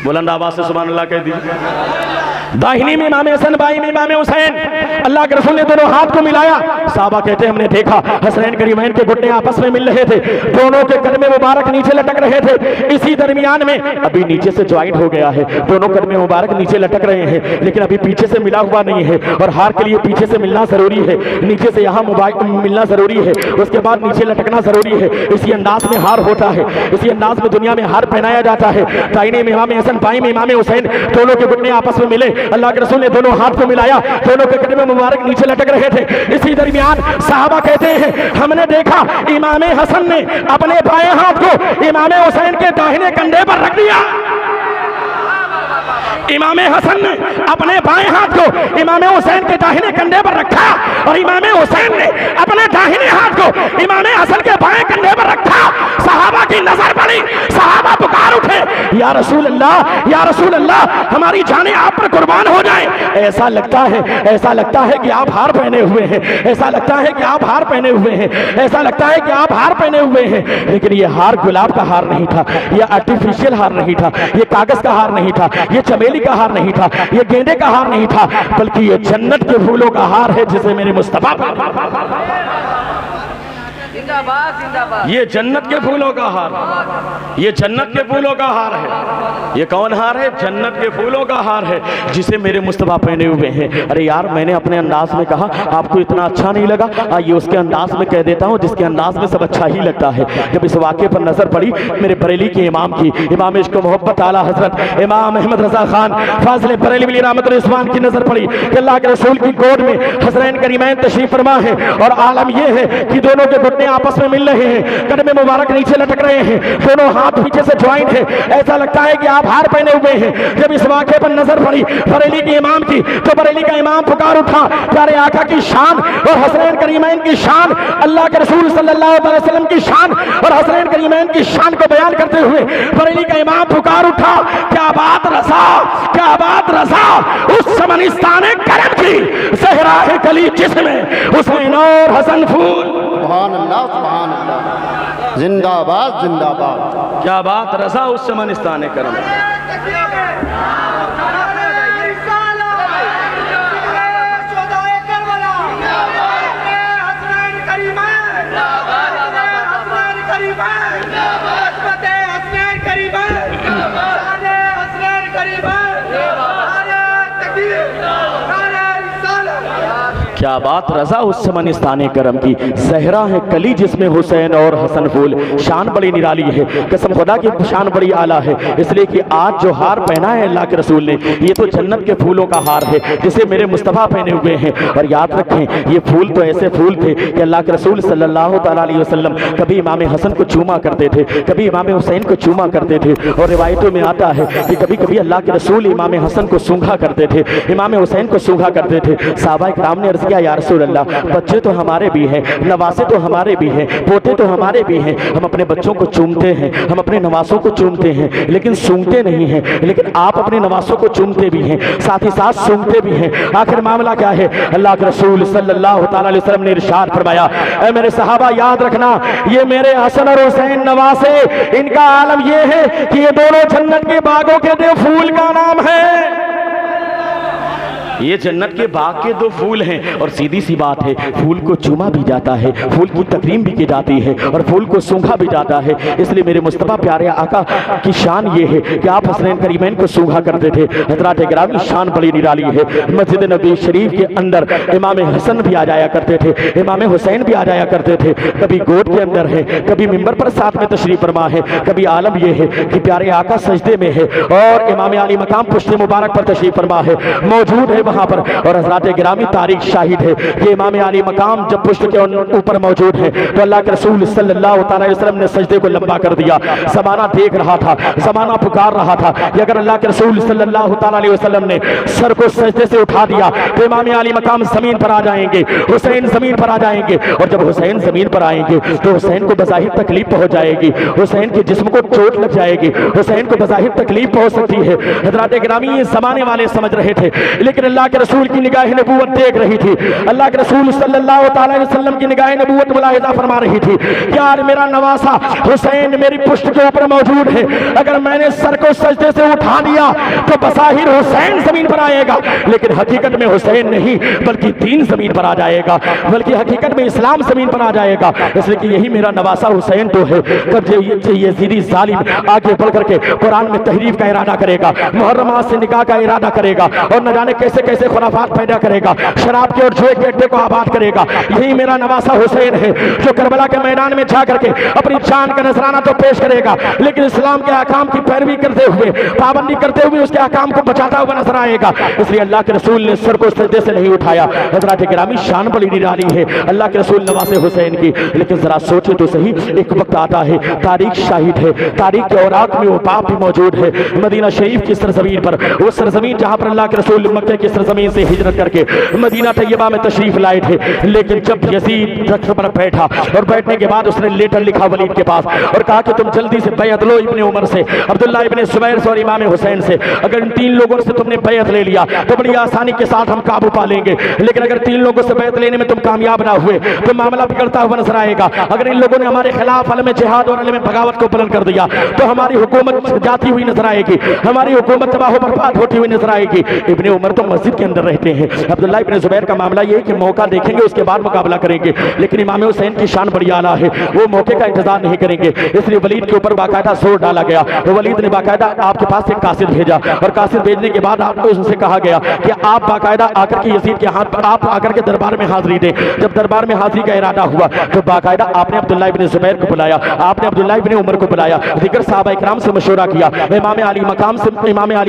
बुलंद आवाज से सुभान अल्लाह कह दीजिए। दाहिनी में इमाम हसन, बाईं में इमाम हुसैन। अल्लाह के रसूल ने दोनों हाथ को मिलाया। साहबा कहते हैं हमने देखा हसनैन करीमैन के घुटने आपस में मिल रहे थे, दोनों के कदमे मुबारक नीचे लटक रहे थे। इसी दरमियान में अभी नीचे से ज्वाइंट हो गया है, दोनों कदमे मुबारक नीचे लटक रहे हैं, लेकिन अभी पीछे से मिला हुआ नहीं है और हार के लिए पीछे से मिलना जरूरी है, नीचे से यहाँ मिलना जरूरी है, उसके बाद नीचे लटकना जरूरी है। इसी अंदाज में हार होता है, इसी अंदाज में दुनिया में हार पहनाया जाता है। दाहिने में इमाम हसन, बाईं में इमाम हुसैन, दोनों के घुटने आपस में मिले। अल्लाह के रसूल ने दोनों हाथ को मिलाया, दोनों के कदमे मुबारक नीचे लटक रहे थे। इसी दरमियान साहबा कहते हैं हमने देखा इमाम हसन ने अपने बाएं हाथ को इमाम हुसैन के दाहिने कंधे पर रख दिया। इमाम हसन ने अपने बाएं हाथ को इमाम हुसैन के दाहिने कंधे पर रखा और इमाम हुसैन ने अपने दाहिने हाथ को इमाम हसन के बाएं कंधे पर रखा। सहाबा की नजर पड़ी, सहाबा पुकार उठे, या रसूल अल्लाह, या रसूल अल्लाह, हमारी जानें आप पर कुर्बान हो जाएं। ऐसा लगता है कि आप हार पहने हुए हैं, ऐसा लगता है कि आप हार पहने हुए हैं, ऐसा लगता है कि आप हार पहने हुए हैं। लेकिन ये हार गुलाब का हार नहीं था, ये आर्टिफिशियल हार नहीं था, ये कागज का हार नहीं था, ये चमेली का हार नहीं था, ये गेंदे का हार नहीं था, बल्कि ये जन्नत के फूलों का हार है जिसे मेरे मुस्तफा, ये जन्नत के फूलों का हार, ये जन्नत के फूलों का हार है। ये कौन हार है? जन्नत के फूलों का हार है जिसे मेरे मुस्तफा पहने हुए हैं। अरे यार, मैंने अपने अंदाज में कहा, आपको इतना अच्छा नहीं लगा, आइए उसके अंदाज में कह देता हूँ जिसके अंदाज में सब अच्छा ही लगता है। जब इस वाक़े पर नजर पड़ी मेरे बरेली के इमाम की, इमाम इश्क मोहब्बत आला हजरत इमाम अहमद रजा खान फाजिल बरेलवी रहमतुल उस्मान की नजर पड़ी कि अल्लाह के रसूल की गोद में हसनैन करीमैन तशरीफ फरमा है और आलम यह है कि दोनों के घुटने आपस में मिल रहे हैं, कदमे मुबारक नीचे लटक रहे हैं, दोनों हाथ पीछे से ज्वाइंट है। ऐसा लगता है कि आप हार पहने हुए हैं। जब इस वाक़े पर नजर पड़ी बरेली के इमाम की, तो बरेली का इमाम पुकार उठा, प्यारे आका की शान और हसनैन करीमैन की शान, अल्लाह के रसूल सल्लल्लाहु अलैहि वसल्लम की शान और हसनैन करीमैन की शान को बयान करते हुए बरेली का इमाम पुकार उठा, क्या बात रसा, क्या बात रसा, उस समनिस्तान करम की, सहरा है कली जिसमें हुसैन और हसन फूल। सुभान अल्लाह, जिंदाबाद जिंदाबाद। क्या बात, रजा उस चमनिस्तान करम। क्या बात, रजा उस चमनिस्तान करम की। सहरा है कली जिसमें हुसैन और हसन फूल। शान बड़ी निराली है, कसम खुदा की शान बड़ी आला है। इसलिए कि आज जो हार पहना है अल्लाह के रसूल ने, ये तो जन्नत के फूलों का हार है जिसे मेरे मुस्तफ़ा पहने हुए हैं। और याद रखें, ये फूल तो ऐसे फूल थे कि अल्लाह के रसूल सल्लल्लाहु अलैहि वसल्लम कभी इमाम हसन को चूमा करते थे, कभी इमाम हुसैन को चूमा करते थे। और रिवायतों में आता है कि कभी कभी अल्लाह के रसूल इमाम हसन को सूंघा करते थे, इमाम हुसैन को सूंघा करते थे। सहाबा किराम ने अर्ज़ किया, या रसूल अल्लाह, बच्चे तो हमारे भी हैं, नवासे तो हमारे भी हैं, पोते तो हमारे भी हैं। हम अपने बच्चों को चूमते हैं, हम अपने नवासों को चूमते हैं, लेकिन सूंघते नहीं हैं। लेकिन आप अपने नवासों को चूमते भी हैं, साथ ही साथ सूंघते भी हैं। आखिर मामला क्या है? अल्लाह के रसूल सल्लल्लाहु अलैहि वसल्लम ने इरशाद फरमाया, ऐ मेरे सहाबा याद रखना, ये मेरे हसन और हुसैन नवासे, इनका आलम ये है कि ये दोनों जन्नत के बागों के दो फूल का नाम है। ये जन्नत के बाग के दो फूल हैं। और सीधी सी बात है, फूल को चूमा भी जाता है, फूल की तकरीम भी की जाती है, और फूल को सूंघा भी जाता है। इसलिए मेरे मुस्तफ़ा प्यारे आका की शान ये है कि आप हसनैन करीमैन को सूंघा करते थे। हज़रात गिरामी शान बड़ी निराली है। मस्जिद नबी शरीफ के अंदर इमाम हसन भी आ जाया करते थे, इमाम हुसैन भी आ जाया करते थे। कभी गोद के अंदर है, कभी मिंबर पर साथ में तशरीफ फरमा है। कभी आलम यह है कि प्यारे आका सजदे में है और इमाम अली मकाम पुश्ते मुबारक पर तशरीफ फरमा है, मौजूद है वहां पर। और हज़रात गिरामी तारीख शाहिद है कि इमाम अली मकाम जब पुश्त के ऊपर मौजूद है तो अल्लाह के रसूल सल्लल्लाहु अलैहि वसल्लम ने सजदे को लंबा कर दिया। ज़माना देख रहा था, ज़माना पुकार रहा था कि अगर अल्लाह के रसूल सल्लल्लाहु अलैहि वसल्लम ने सर को सजदे से उठा दिया तो इमाम अली मकाम जमीन पर आ जाएंगे, हुसैन जमीन पर आ जाएंगे। और जब हुसैन जमीन पर आएंगे तो हुसैन को बज़ाहिर तकलीफ पहुंच जाएगी, हुसैन के जिस्म को चोट लग जाएगी, हुसैन को बज़ाहिर तकलीफ पहुंच सकती है। हज़रात गिरामी ये ज़माने वाले समझ रहे थे, लेकिन अल्लाह के रसूल की निगाह नबूवत देख रही थी। अल्लाह के रसूल सल्लल्लाहु अलैहि वसल्लम की निगाह नबूवत मुलाहिजा फरमा रही थी, यार मेरा नवासा हुसैन मेरी पुश्त के ऊपर मौजूद है, अगर मैंने सर को सजदे से उठा दिया तो बसाहिर हुसैन जमीन पर आएगा, लेकिन हकीकत में हुसैन नहीं बल्कि दीन जमीन पर आ जाएगा, बल्कि हकीकत में इस्लाम जमीन पर आ जाएगा। इसलिए कि यही मेरा नवासा हुसैन तो है। तब ये ज़ीदी जालिम आगे बढ़ करके कुरान में तहरीफ का इरादा करेगा, मुहर्रमा से निकाह का इरादा करेगा, और न जाने कैसे कैसे खुराफात पैदा करेगा, शराब के और जुए के अड्डे को आबाद करेगा। यही मेरा नवासा हुसैन है जो करबला के मैदान में जा करके अपनी जान का नजराना तो पेश करेगा, लेकिन इस्लाम के अहकाम की पैरवी करते हुए, पाबंदी करते हुए उसके अहकाम को बचाता हुआ नजर आएगा। इसलिए अल्लाह के रसूल ने सर को सजदे से नहीं उठाया। हज़रात गिरामी शान बड़ी निराली है अल्लाह के रसूल नवासे हुसैन की। लेकिन जरा सोचे तो सही, एक वक्त आता है, तारीख शाहिद है, तारीख के औराक में वो बाप भी मौजूद है, मदीना शरीफ की सरजमीन पर, वो सरजमीन जहां पर अल्लाह के रसूल मक्के की सरजमीन से हिजरत करके मदीना तैयबा में तशरीफ लाए थे। लेकिन जब यजीद तख्त पर बैठा और बैठने के बाद उसने लेटर लिखा वलीद के पास और कहा कि तुम जल्दी से बैयत लो इब्ने उमर से, अब्दुल्ला इब्ने जुबैर से और इमाम हुसैन से। अगर इन तीन लोगों से तुमने बैयत ले लिया तो बड़ी आसानी के साथ हम काबू पा लेंगे, लेकिन अगर तीन लोगों से बैयत लेने में तुम कामयाब ना हुए तो मामला बिगड़ता हुआ नजर आएगा। अगर इन लोगों ने हमारे खिलाफ अलम जिहाद और अलम बगावत को बुलंद कर दिया तो हमारी हुकूमत जाती हुई नजर आएगी, हमारी हुकूमत तबाह बर्बाद होती हुई नजर आएगी। इब्ने उमर तो मस्जिद के अंदर रहते हैं, अब्दुल्ला इब्ने जुबैर का मामला ये है कि मौका देखेंगे उसके बाद मुकाबला करेंगे, लेकिन इमाम हुसैन की शान बड़ी आला है, वो मौके का इंतजार नहीं करेंगे। इसलिए वलीद के ऊपर बाकायदा जोर डाला गया। तो वलीद ने बाकायदा आपके पास एक कासिद भेजा और कासिद भेजने के बाद आपको उससे कहा गया कि आप बाकायदा आकर के यजीद के हाथ पर आप आकर के दरबार में हाजिरी दें। जब दरबार में हाजिरी का इरादा हुआ तो बाकायदा आपने अब्दुल्ला इब्ने जुबैर को बुलाया, आपने अब्दुल्ला इब्ने उमर को बुलाया, दिगर सहाबा इकराम से मशवरा किया। इमाम अली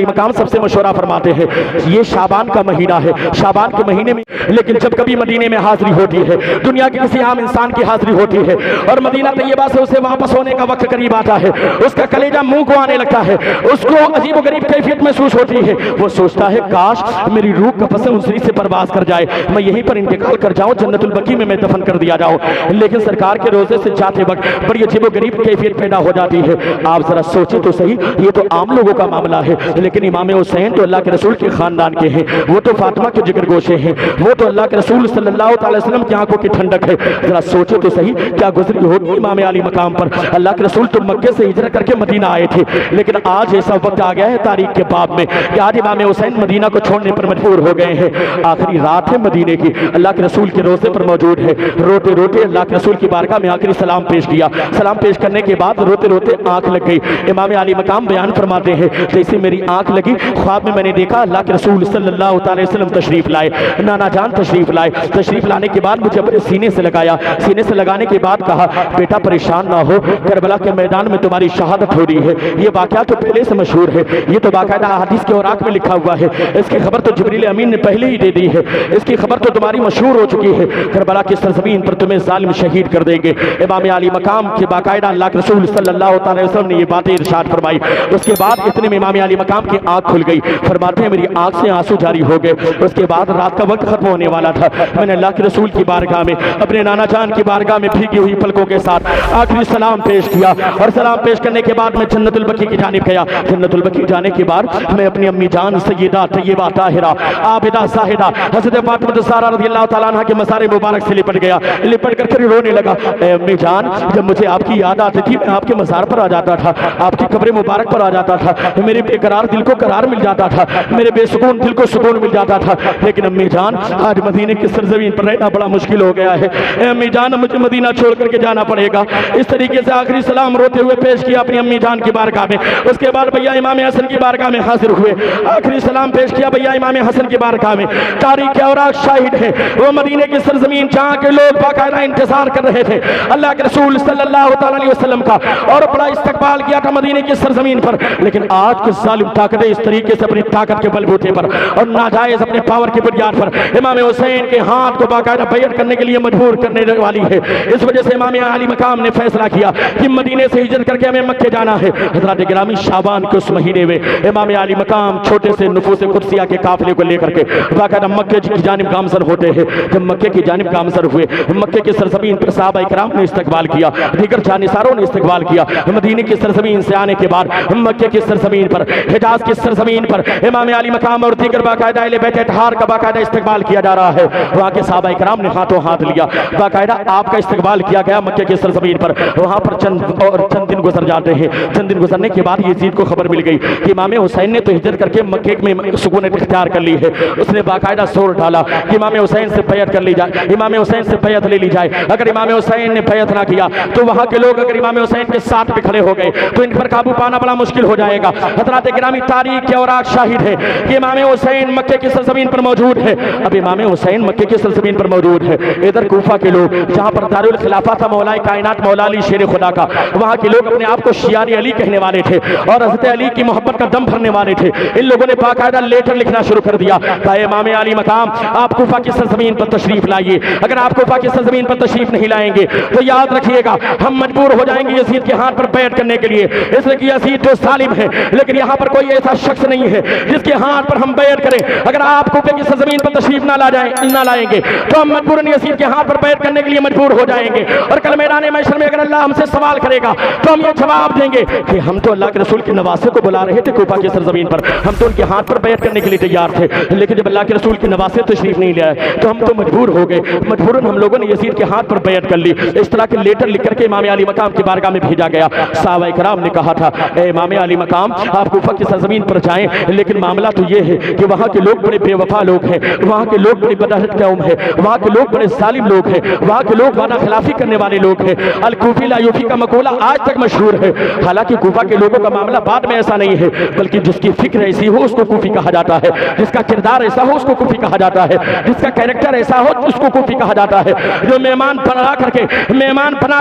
मकाम सबसे मशवरा फरमाते हैं, ये शाबान का महीना है, शाबान के महीने में, लेकिन जब कभी मदीने में हाजिरी होती है, दुनिया के किसी आम इंसान की हाजिरी होती है और मदीना तैयबा से उसे वापस होने का वक्त करीब आता है, उसका कलेजा मुंह को आने लगता है, उसको अजीब व गरीब कैफियत महसूस होती है। वो सोचता है काश मेरी रूह का पसंद उनसरी से परवाज कर जाए, मैं यहीं पर इंतकाल कर जाऊं, जन्नतुल बकी में मैं दफन कर दिया जाऊं। लेकिन सरकार के रोजे से जाते वक्त बड़ी अजीब व गरीब कैफियत पैदा हो जाती है। आप जरा सोचे तो सही, ये तो आम लोगों का मामला है, लेकिन इमाम हुसैन तो अल्लाह के रसूल के खानदान के हैं, वो तो फातिमा के जिगर गोशे हैं, वो तो अल्लाह के रसूल सल्लल्लाहु अलैहि वसल्लम की आंखों की ठंडक है। जरा सोचो तो सही क्या गुजरी होगी इमाम अली मकाम पर। अल्लाह के रसूल तो मक्के से हिजरत करके मदीना आए थे, लेकिन आज ऐसा वक्त आ गया है तारीख के बाब में कि आज इमाम हुसैन मदीना को छोड़ने पर मजबूर हो गए हैं। आखिरी रात है मदीने की, अल्लाह के रसूल के रोज़े पर मौजूद है। रोते रोते अल्लाह के रसूल की बारगाह में आखिरी सलाम पेश किया। सलाम पेश करने के बाद रोते रोते आंख लग गई। इमाम अली मकाम बयान फरमाते हैं, जैसे मेरी आंख लगी ख्वाब में मैंने देखा अल्लाह के रसूल सल्लल्लाहु अलैहि वसल्लम तशरीफ लाए, नाना जान तशरीफ लाए। तशरीफ लाने के बाद मुझे अपने सीने से लगाया, सीने से लगाने के बाद कहा, बेटा परेशान ना हो, करबला के मैदान में तुम्हारी शहादत हो रही है। ये वाकया तो पहले से मशहूर है, ये तो बाकायदा हदीस के औराक में लिखा हुआ है। इसकी खबर तो जिब्रील अमीन ने पहले ही दे दी है, इसकी खबर तो तुम्हारी मशहूर हो चुकी है। करबला की सरजमीन पर तुम्हें जालिम शहीद कर देंगे। इमाम अली मकाम के बाकायदा अल्लाह के रसूल सल्लल्लाहु अलैहि वसल्लम ने ये बातें इरशाद फरमाई। उसके बाद इतने में इमाम अली मकाम की आंख खुल गई। फरमाते हैं मेरी आंख से आंसू जारी हो गए। उसके बाद रात का वक्त खत्म होने वाला था, मैंने अल्लाह के रसूल की बारगाह में अपने नाना जान की बारगाह में भीगी हुई पलकों के साथ आखिरी सलाम पेश किया। और सलाम पेश करने के बाद मैं जन्नतुल बकी की जानिब गया। जन्नतुल बकी जाने के बाद मैं अपनी अम्मी जान सय्यदा तय्यबा ताहिरा आबिदा साहिदा हज़रत फातिमा ज़हरा रज़ियल्लाहु तआला अन्हा के मसारे मुबारक से लिपट गया। लिपट कर फिर रोने लगा। अम्मी जान, जब मुझे आपकी याद आती थी मैं आपके मज़ार पर आ जाता था, आपकी कब्र मुबारक पर आ जाता था, मेरे बेकरार दिल को करार मिल जाता था, मेरे बेसुकून दिल को सुकून मिल जाता था। लेकिन अम्मी जान, आज मदीने की सरजमीन पर रहना बड़ा मुश्किल हो गया है। अम्मी जान, मुझे मदीना छोड़ करके जाना पड़ेगा। इस तरीके से आखिरी सलाम रोते हुए पेश किया अपनी अम्मी जान की बारगाह में। उसके बाद भैया इमाम हसन की बारगाह में हाजिर हुए, आखिरी सलाम पेश किया भैया इमाम हसन की बारगाह में। तारीख के औराक शाहिद है, वो मदीने की सरजमीन जहाँ के लोग बाकायदा इंतजार कर रहे थे अल्लाह के रसूल सल्लल्लाहु अलैहि वसल्लम का, और बड़ा इस्तकबाल किया था मदीने की सरजमीन पर। लेकिन आज के जालिम ताकतें इस तरीके से अपनी ताकत के बलबूते पर और नाजायज अपने पावर की बुनियाद पर इमाम हुसैन के हाथ को बाकायदा बैत करने के लिए मजबूर करने वाली है। इस वजह से इमाम अली मकाम ने फैसला किया कि मदीने से हिजरत करके हमें मक्के जाना है। हज़रत गिरामी शाबान के उस महीने में इमाम अली मकाम छोटे से नफूस कुदसिया के काफिले को लेकर के बाकायदा मक्के की जानिब गामजन होते हैं। जब मक्के की जानिब गामजन हुए, मक्के की सरजमीन पर सहाबा इकराम ने इस्तकबाल किया, दीगर जानिसारों ने इस्तकबाल किया। मदीने की सरजमीन से आने के बाद मक्के की सरजमीन पर, हिजाज की सरजमीन पर इमाम अली मकाम और दीगर बाकायदा अहले बैत इत्तहार का बाकायदा इस्तकबाल किया जा रहा है। वहाँ के सहाबा इकराम ने हाथों हाथ लिया, बाकायदा आपका इस्तकबाल किया गया मक्के की सरजमीन पर। वहाँ पर चंद दिन गुजर जाते हैं। चंद दिन गुजरने के बाद यजीद को खबर मिल गई कि इमाम हुसैन ने तो हिजरत करके मक्के में सुकूनत इख्तियार कर ली है। उसने बाकायदा जोर डाला कि इमाम हुसैन से बैत कर ली जाए, इमाम हुसैन से बैत ले ली जाए। अगर इमाम हुसैन ने बैत ना किया तो वहाँ के लोग अगर इमाम हुसैन के साथ भी खड़े हो गए तो इन पर काबू पाना बड़ा मुश्किल हो जाएगा। हज़रात गिरामी तारीख के औराक शाहिद है कि इमाम हुसैन मक्के की सरजमीन पर मौजूद है। अब इमाम हुसैन मक्के की सरजमीन पर मौजूद है। इधर कूफा के लोग, जहाँ पर दारुल खिलाफा था मौलाए कायनात मौला अली शेर खुदा का, वहाँ के लोग अपने आप को शियार अली कहने वाले थे और हज़रत अली की मोहब्बत का दम भरने वाले थे। इन लोगों ने बाकायदा लेटर लिखना शुरू कर दिया, कहा इमाम अली मकाम आप कूफा की सरजमीन पर तशरीफ लाइए। अगर आप कूफा की सरजमीन पर तशरीफ नहीं लाएंगे तो याद रखिएगा हम मजबूर हो जाएंगे यजीद के हाथ पर बैत करने के लिए, इसलिए कि यजीद तो सालिम है, लेकिन यहाँ पर कोई ऐसा शख्स नहीं है जिसके हाथ पर हम बैत करें। अगर आप कूफे की सरजमीन पर तशरीफ ना लाएंगे तो हम मजबूरन यजीद के हाथ पर बैत करने के लिए मजबूर हो जाएंगे। और कल मैदान महशर में अगर अल्लाह हमसे सवाल करेगा तो हम ये जवाब देंगे कि हम तो अल्लाह के रसूल के नवासे को बुला रहे थे कूफा की सरजमीन पर, हम तो उनके हाथ पर बैत करने के लिए तैयार थे, लेकिन जब अल्लाह के रसूल के नवासे तशरीफ नहीं ले आए तो हम तो मजबूर हो गए। मजबूरन हम लोगों ने यजीद के हाथ पर बैत कर ली। इस तरह के लेटर लिख करके इमाम अली मकाम की बारगाह में भेजा गया। सहाबा इकराम ने कहा था ए इमाम अली मकाम आप कूफा की सरजमीन पर जाएं, लेकिन मामला तो ये है कि वहाँ के लोग बड़े बेवफा लोग हैं, वहाँ के लोग बड़ी बदहत कौम है, वहाँ के लोग बड़े जालिम लोग हैं, वहाँ के लोग वादा खिलाफी करने वाले लोग हैं। अल कूफी ला यूफी का मकूला आज तक मशहूर है। हालांकि कूफा के लोगों का मामला बाद में ऐसा नहीं है, बल्कि जिसकी फिक्र ऐसी हो उसको कूफी कहा जाता है, जिसका किरदार ऐसा हो उसको कूफी कहा जाता है, जिसका कैरेक्टर ऐसा हो उसको कूफी कहा जाता है। जो मेहमान बना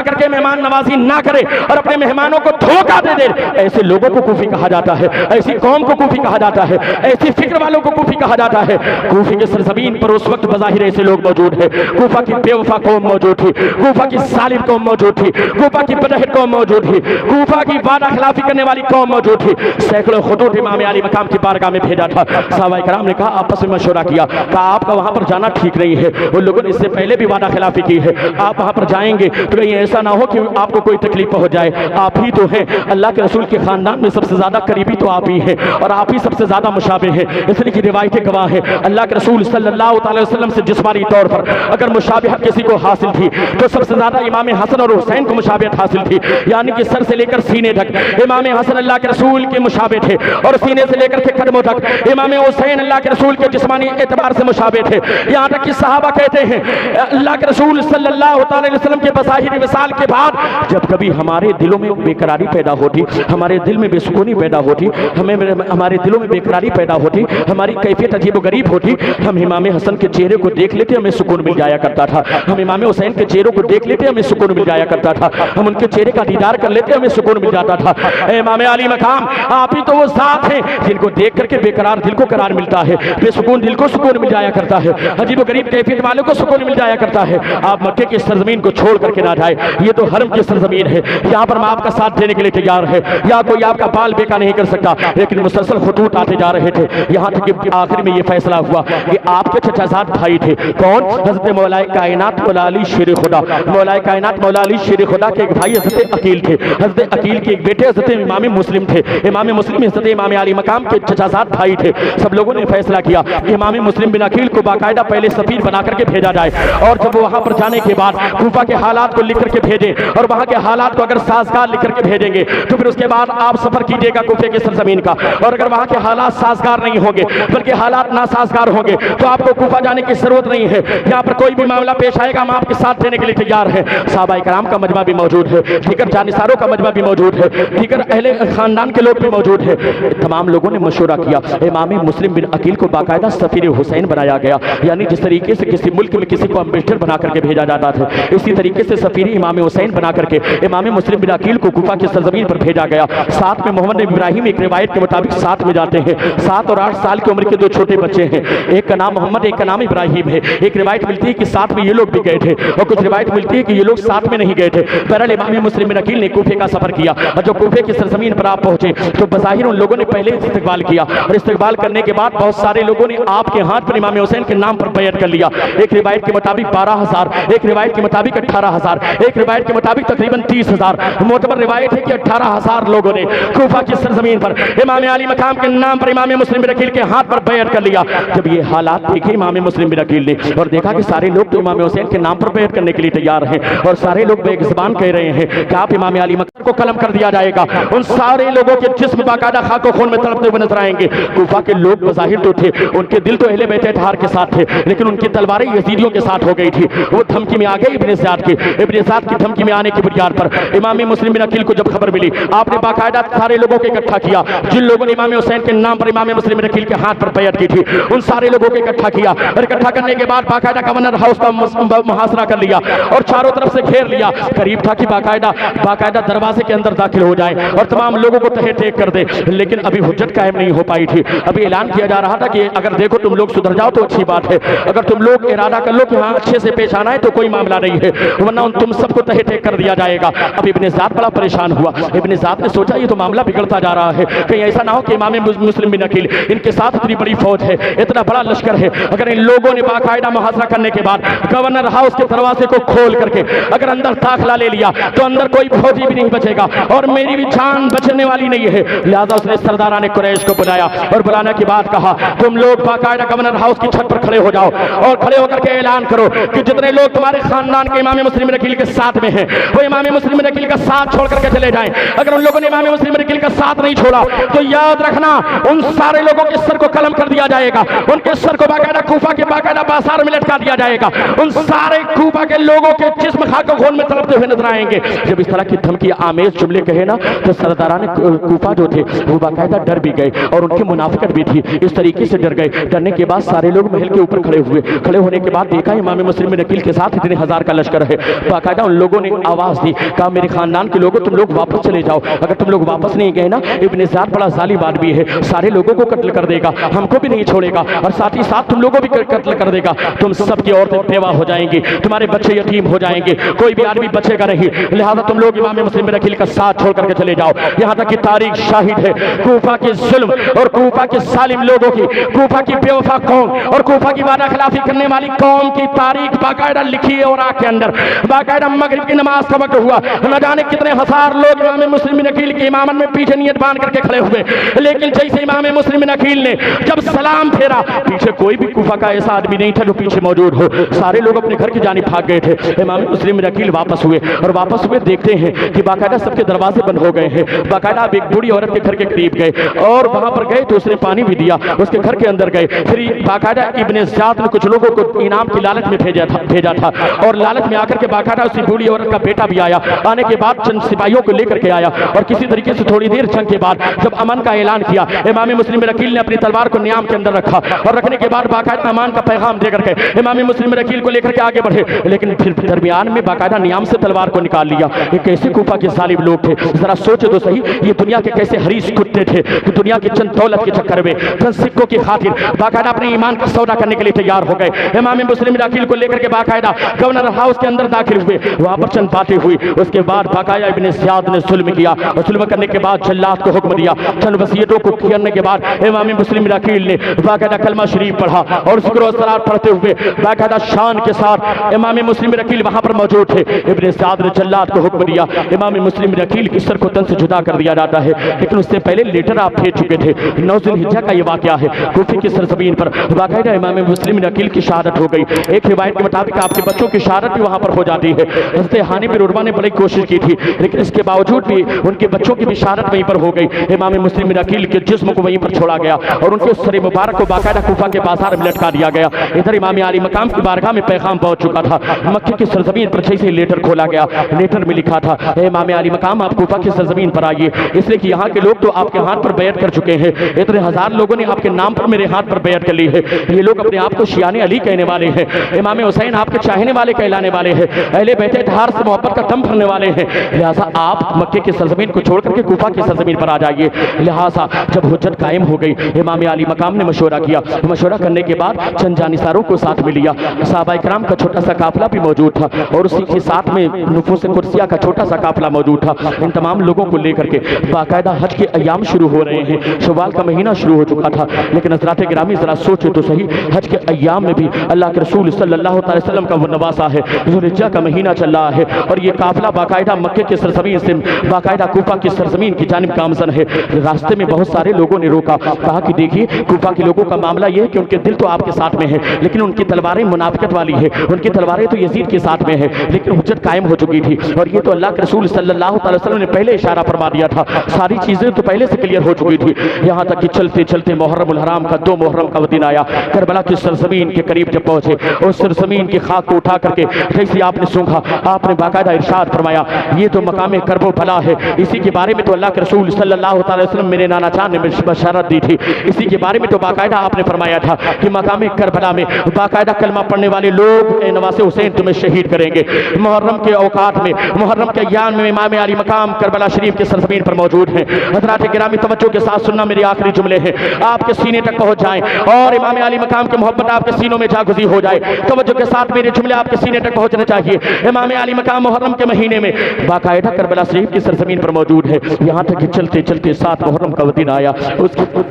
करके मेहमान नवाजी ना करे और अपने मेहमानों को धोखा दे दे, ऐसे लोगों को कूफी कहा जाता है, ऐसी कौम को कूफी कहा जाता है, ऐसी फिक्र वालों को कूफी कहा जाता है। कूफी की सरजमीन पर उस वक्त बज़ाहिर ऐसे लोग मौजूद है। कूफा की बेवफा कौम मौजूद थी, कूफा की सालिम कौम मौजूद थी, कूफा की बदहत कौम मौजूद थी, कूफा की वादा खिलाफी करने वाली कौम मौजूद थी। सैकड़ों खुतूत इमाम अली मकाम की बारगाह में भेजा था। सहाबा इकराम ने कहा आपस में मशवरा किया, कहा आपका वहां पर जाना ठीक नहीं है, उन लोगों ने इससे पहले भी वादा खिलाफी की है, आप वहां पर जाएंगे तो कहीं ऐसा ना हो कि आपको कोई तकलीफ पहुंच जाए। आप ही तो हैं अल्लाह के रसूल के खानदान में सबसे ज्यादा करीबी, तो आप ही हैं और आप ही सबसे ज्यादा मुशाबे हैं, इसलिए कि की रिवायतें गवाह है। अल्लाह के रसूल सल्लल्लाहु अलैहि वसल्लम से जिस्मानी तौर पर अगर मुशाबिहत किसी को हासिल थी तो सबसे ज्यादा इमाम हसन और हुसैन को मुशाबिहत हासिल थी, यानी कि सर से लेकर सीने तक इमाम हसन अल्लाह के रसूल के मुशाबे थे और सीने से लेकर के कदमों तक इमाम हुसैन अल्लाह के रसूल के जिस्मानी एतबार से मुशाबे थे। यहाँ तक कि सहाबा कहते हैं अल्लाह के रसूल सल्लल्लाहु अलैहि वसल्लम के बज़ाहिर विसाल के बाद जब कभी हमारे दिलों में बेकरारी पैदा होती, हमारे दिल में बेसुकूनी पैदा होती, हमारे दिलों में बेकरारी पैदा होती, हमारी कैफियत अजीब गरीब होती, हम इमाम हसन के चेहरे को देख लेते हमें सुकून मिल जाया करता था। हम इमाम हुसैन के चेहरों को देख लेते हमें सुकून मिल जाया करता था। हम उनके चेहरे का दीदार कर लेते हमें सुकून मिल जाता था। इमाम अली मकाम आप ही तो वो साथ हैं जिनको देख करके बेकरार दिल को करार मिलता है, बेसुकून दिल को सुकून मिल जाया करता है, अजीब गरीब कैफियत वालों को सुकून मिल जाया करता है। आप मक्के की सरजमीन को छोड़ करके ना जाए, ये तो हरम की सरजमीन है, यहाँ पर हम आपका साथ देने के लिए तैयार है, या कोई आपका बाल बेका नहीं कर सकता। लेकिन मुसलसल खुतूत आते जा रहे थे, यहाँ तक कि आखिर में ये फैसला हुआ कि आपके चचाजाद भाई थे कौन, हजरत मौलाए कायनात मौला अली शेर खुदा, मौलाए कायनात मौला अली शेर खुदा के एक भाई हजरत अकील थे, हजरत अकील के एक बेटे हजरत इमाम मुस्लिम थे, इमाम मुस्लिम हजरत इमाम अली मकाम के चचाजाद भाई थे। सब लोगों ने फैसला किया कि इमाम मुस्लिम बिन अकील को बाकायदा पहले सफीर बना करके भेजा जाए, और जब वहां पर जाने के बाद कूफा के हालात को लिख करके भेजें, और वहां के हालात को अगर साजगार लिख करके भेजेंगे तो फिर उसके बाद आप सफर कीजिएगा कूफे की सरजमीन का, और अगर वहां के हालात साजगार नहीं होंगे बल्कि हालात नासाजगार होंगे तो आपको कूफा जाने की जरूरत नहीं है। यहाँ पर कोई भी मामला पेश आएगा हम आपके साथ देने के लिए तैयार हैं। सहाबाए कराम का मजमा भी मौजूद है, दीगर जानिसारों का मजमा भी मौजूद है, दीगर अहले खानदान के लोग भी मौजूद है। तमाम लोगों ने मशवरा किया, इमाम मुस्लिम बिन अकील को बाकायदा सफीर हुसैन बनाया गया, यानी जिस तरीके से किसी मुल्क में किसी को अम्बेसडर बना करके भेजा जाता था, इसी तरीके से सफीर इमाम हुसैन बना करके इमाम मुस्लिम बिन अकील को कूफा की सरजमीन पर भेजा गया। साथ में मोहम्मद इब्राहिम एक रिवायत के मुताबिक साथ में जाते हैं। 7 और 8 साल की उम्र के 2 छोटे बच्चे हैं, एक का नाम मोहम्मद, एक का नाम इब्राहिम है। एक रिवायत मिलती है कि साथ में ये लोग भी गए थे, और कुछ रिवायत मिलती है कि ये लोग साथ में नहीं गए थे। बहरहाल इमाम मुस्लिम बिन अकील ने कूफे का सफर किया, और जब कूफे की सरजमीन पर आप पहुंचे तो बज़ाहिर उन लोगों ने पहले इस्तकबाल किया, और इस्तकबाल करने के बाद बहुत सारे लोगों ने आपके हाथ पर इमाम हुसैन के नाम पर बैत कर लिया। एक रिवायत के मुताबिक 12,000, एक रिवायत के मुताबिक 18,000, एक रिवायत के मुताबिक तकरीबन 30,000। मोतबर रिवायत है कि 18,000 लोगों ने कूफा की सरजमीन पर इमाम अली मकाम के नाम पर इमाम मुस्लिम बिन अकील के हाथ पर बैत कर लिया। जब ये हालात देखे इमाम मुस्लिम बिन अकील ने और देखा कि सारे लोग तो इमाम हुसैन के नाम पर बैत करने के लिए तैयार हैं, और सारे लोग बेज़बान कह रहे हैं कि आप इमाम अली मकाम को कलम कर दिया जाएगा, उन सारे लोगों के जिस्म बाकायदा खाको खून में तड़पते हुए नजर आएंगे। कूफा के लोग बज़ाहिर तो थे, उनके दिल तो अहले बैत इत्तहार के साथ थे, लेकिन उनकी तलवारें यजीदियों के साथ हो गई थी। वो धमकी में आ गए इब्ने ज़ियाद की धमकी में आने की बुनियाद पर इमाम मुस्लिम बिन अकील को जब खबर मिली, आपने बाकायदा सारे लोगों को इकट्ठा किया। जिन लोगों ने इमाम हुसैन के नाम पर इमाम मुस्लिम बिन अकील के हाथ पर बैत की थी, उन सारे लोगों को इकट्ठा किया, और इकट्ठा करने के बाद बाकायदा गवर्नर हाउस का मुहासरा कर लिया और चारों तरफ से घेर लिया। करीब था कि बाकायदा दरवाजे के अंदर दाखिल हो जाए और तमाम लोगों को तहे टेक कर दे, लेकिन अभी हुज्जत कायम नहीं हो पाई थी। अभी ऐलान किया जा रहा था कि अगर देखो तुम लोग सुधर जाओ तो अच्छी बात है, अगर तुम लोग इरादा कर लो कि हाँ अच्छे से पेश आना है तो कोई मामला नहीं है, वरना तुम सबको तहे टेक कर दिया जाएगा। अब इब्ने ज़ियाद बड़ा परेशान हुआ। इब्ने ज़ियाद ने सोचा ये तो मामला बिगड़ता जा रहा है, कहीं ऐसा ना हो कि इमाम मुस्लिम बिन अकील, इनके साथ इतनी बड़ी फौज है, इतना बड़ा लश्कर है, अगर इन लोगों ने बाकायदा मुहासरा करने के बाद गवर्नर हाउस के दरवाजे को खोल करके अगर अंदर दाखिला ले लिया तो अंदर कोई फौजी भी नहीं बचेगा और मेरी भी जान बचने वाली नहीं है। लिहाजा उसने सरदाराने कुरैश को बुलाया और बुलाने के बाद कहा तुम लोग बाकायदा गवर्नर हाउस की छत पर खड़े हो जाओ और खड़े होकर के ऐलान करो कि जितने लोग तुम्हारे खानदान के इमाम मुस्लिम बिन अकील के साथ में हैं वो इमाम मुस्लिम बिन अकील का साथ छोड़ करके चले जाएं। अगर उन लोगों ने इमाम मुस्लिम बिन अकील का साथ नहीं छोड़ा तो याद रखना उन सारे लोगों के सर को कलम कर दिया जाएगा, उनके सर को बाकायदा कूफा के बाकायदा बाजार में लटका दिया जाएगा, उन सारे कूफा के लोगों के जिस्म खाको खून में तड़पते हुए नजर आएंगे। जब इस तरह की धमकी आमेज जुमले कहे ना तो सरदारान कूफा जो थे वो बाकायदा डर भी गए और उनकी मुनाफिकत भी थी, इस तरीके से डर गए। डरने के बाद सारे लोग महल के ऊपर खड़े हुए। खड़े होने के बाद देखा इमाम मुस्लिम बिन अकील के साथ इतने हजार का लश्कर है। बाकायदा उन लोगों ने आवाज दी, कहा मेरे खानदान के लोगों तुम लोग वापस चले जाओ, अगर तुम लोग वापस नहीं गए ना इब्ने ज़ियाद बड़ा जालिम आदमी है, सारे लोगों को कत्ल कर देगा, हमको भी नहीं छोड़ेगा और साथ ही साथ तुम लोगों भी कत्ल कर देगा, तुम सबकी औरतें बेवा हो जाएंगी, तुम्हारे बच्चे यतीम हो जाएंगे, कोई भी आदमी बचेगा नहीं। लिहाजा तुम लोग इमाम मुस्लिम बिन अकील का साथ छोड़ करके चले जाओ। यहाँ तक कि तारीख शाहिद है कूफा के जुल्म और कूफा के सालिम लोगों की, कूफा की बेवफा कौम और कूफा की वादा खिलाफी करने वाली कौम की तारीख बाकायदा लिखी है। और आग के अंदर बाकायदा मगरिब की नमाज का वक्त हुआ, न जाने कितने हजार लोग इमाम मुस्लिम बिन अकील की इमामत में पीछे नियत बांध करके खड़े हुए, लेकिन जैसे इमाम मुस्लिम बिन अकील ने जब सलाम फेरा, पीछे कोई भी कूफा का ऐसा आदमी नहीं था जो पीछे मौजूद हो, सारे लोग अपने घर की जानिब भाग गए थे। इमाम मुस्लिम अकील वापस हुए और वापस हुए देखते हैं कि बाकायदा सबके दरवाजे बंद हो गए हैं। बाकायदा आप एक बूढ़ी औरत के घर के करीब गए और वहां पर गए तो उसने पानी भी दिया, उसके घर के अंदर गए। फिर बाकायदा इब्ने ज़ियाद ने कुछ लोगों को इनाम की लालच में भेजा था और लालच में आकर के बाकायदा उसी बूढ़ी औरत का बेटा भी आया। आने के बाद चंद सिपाहियों को लेकर के आया और किसी तरीके से थोड़ी देर जंग के बाद जब अमन का ऐलान किया, इमाम मुस्लिम अकील ने अपनी तलवार को नियाम के अंदर रखा और रखने के बाद बाकायदा अमान का पैगाम देकर के इमाम मुस्लिम अकील को लेकर के आगे बढ़े। लेकिन फिर दरमियान में बाकायदा नियाम से तलवार को निकाल लिया। ये कैसे कूफा के जालिम लोग थे, जरा सोचे तो सही। ये दुनिया के कैसे हरीश कुत्ते थे कि दुनिया की चंद दौलत के चक्कर में, चंद सिक्कों की खातिर बाकायदा अपने ईमान का सौदा करने के लिए तैयार हो गए। इमाम मुस्लिम अकील को लेकर के बाकायदा गवर्नर हाउस के अंदर दाखिल हुए, वहां पर चंद बातें हुई। उसके बाद बाकायदा इब्ने ज़ियाद ने जुल्म किया और जुल्म करने के बाद जल्लाद को हुक्म दिया। चंद वसीयतों को करने के बाद इमाम मुस्लिम अकील ने बाकायदा कलमा शरीफ पढ़ा और ज़िक्र व सलात पढ़ते हुए बाकायदा शान के साथ इमाम मुस्लिम अकील वहां पर मौजूद थे। इब्ने ज़ियाद ने जल्लाद को हुक्म दिया, इमाम मुस्लिम अकील की सर को तन से जुदा कर दिया जाता है। लेकिन उससे पहले लेटर आप भेज चुके थे। 9 ज़ुल्हिज्जा का ये वाक़या है, कूफे की सरजमीन पर बाकायदा इमाम मुस्लिम अकील की शहादत हो गई। एक रिवायत के मुताबिक आपके बच्चों की शहादत भी वहां पर हो जाती है। हज़रत हानी बिन उर्वा ने बड़ी कोशिश की थी, लेकिन इसके बावजूद भी उनके बच्चों की भी शहादत वहीं पर हो गई। इमाम मुस्लिम अकील के जिस्म को वहीं पर छोड़ा गया और उनके सर मुबारक को बाकायदा कूफा के बाजार में लटका दिया गया। इधर इमाम आली मकाम की बारगाह में पैगाम पहुंच चुका था। मक्के की सरजमीन पर जैसे लेटर खोला गया, लेटर में लिखा था, इमाम आली मकाम आप कूफा की सरजमीन पर आइए, इसलिए कि यहाँ के लोग तो आपके हाथ पर बैत कर चुके हैं। इतने हजार लोगों ने आपके नाम पर मेरे हाथ पर बैत कर ली है। ये लोग अपने आप को शियाने अली कहने वाले हैं, इमाम हुसैन आपके चाहने वाले कहलाने वाले हैं, अहले बैत इत्तेहार से मोहब्बत का दम भरने वाले हैं। लिहाजा आप मक्के की सरजमीन को छोड़ करके कूफा की सरजमीन पर आ जाइए। लिहाजा जब हुज्जत कायम हो गई, इमाम आली मकाम ने मशवरा किया। मशवरा करने के बाद चंद जानिसारों को साथ में लिया। सहाबा इकराम का छोटा सा काफिला भी मौजूद था और उसी के साथ में नुफूस कुर्सिया का छोटा सा काफिला मौजूद था। इन तमाम लोगों को लेकर के बाकायदा हज के अयाम शुरू हो रहे हैं। शवाल का महीना शुरू हो चुका था, लेकिन हज़रात गिरामी जरा सोचे तो सही, हज के अयाम में भी अल्लाह के रसूल सल्लल्लाहु अलैहि वसल्लम का वो नवासा है, ज़ुल्हिज्जा का महीना चल रहा है और ये काफिला बाकायदा मक्के की सरजमीन से बाकायदा कूफा की सरजमीन की जानिब गामज़न है। रास्ते में बहुत सारे लोगों ने रोका, कहा कि देखिए कूफा के लोगों का मामला ये है कि उनके दिल तो आपके साथ में है, लेकिन उनकी तलवारें मुनाफिकत वाली है, उनकी तलवारें तो यजीद के साथ में है, लेकिन हुज्जत कायम हो चुकी थी। और ये तो अल्लाह के रसूल सल्लल्लाहु अलैहि वसल्लम ने पहले इशारा फरमा दिया था, सारी चीजें तो पहले से क्लियर हो चुकी थी। यहाँ तक कि चलते चलते मुहर्रम हराम का 2 मुहर्रम का दिन आया। करबला की सरजमीन के करीब जब पहुंचे, उस सरजमीन की खाक को उठा करके जैसे आपने सूंघा, आपने बाकायदा इरशाद फरमाया, ये तो मकाम करबो भला है। इसी के बारे में तो अल्लाह के रसूल सल्लल्लाहु अलैहि वसल्लम मेरे नाना जान ने बशारत दी थी। इसी के बारे में तो बाकायदा आपने फरमाया था कि मकाम करबला में बाकायदा कलमा पढ़ने वाले लोग नवासे हुसैन तुम्हें शहीद करेंगे। मुहर्रम के औकात में, मुहर्रम के अय्याम में इमाम अली मकाम करबला शरीफ के सरजमीन पर मौजूद हैं। हज़रात गिरामी तवज्जो के साथ सुनना, मेरे आखिरी जुमले हैं, आपके सीने तक पहुंच जाएं और इमाम अली मकाम की मोहब्बत आपके सीनों में जागुज़ी हो जाए। तवज्जो के साथ मेरे जुमले आपके सीने तक पहुंचने चाहिए। इमाम अली मकाम मुहर्रम के महीने में बाकायदा करबला शरीफ की सरजमीन पर मौजूद है। यहाँ तक कि चलते चलते 7 मुहर्रम का दिन आया।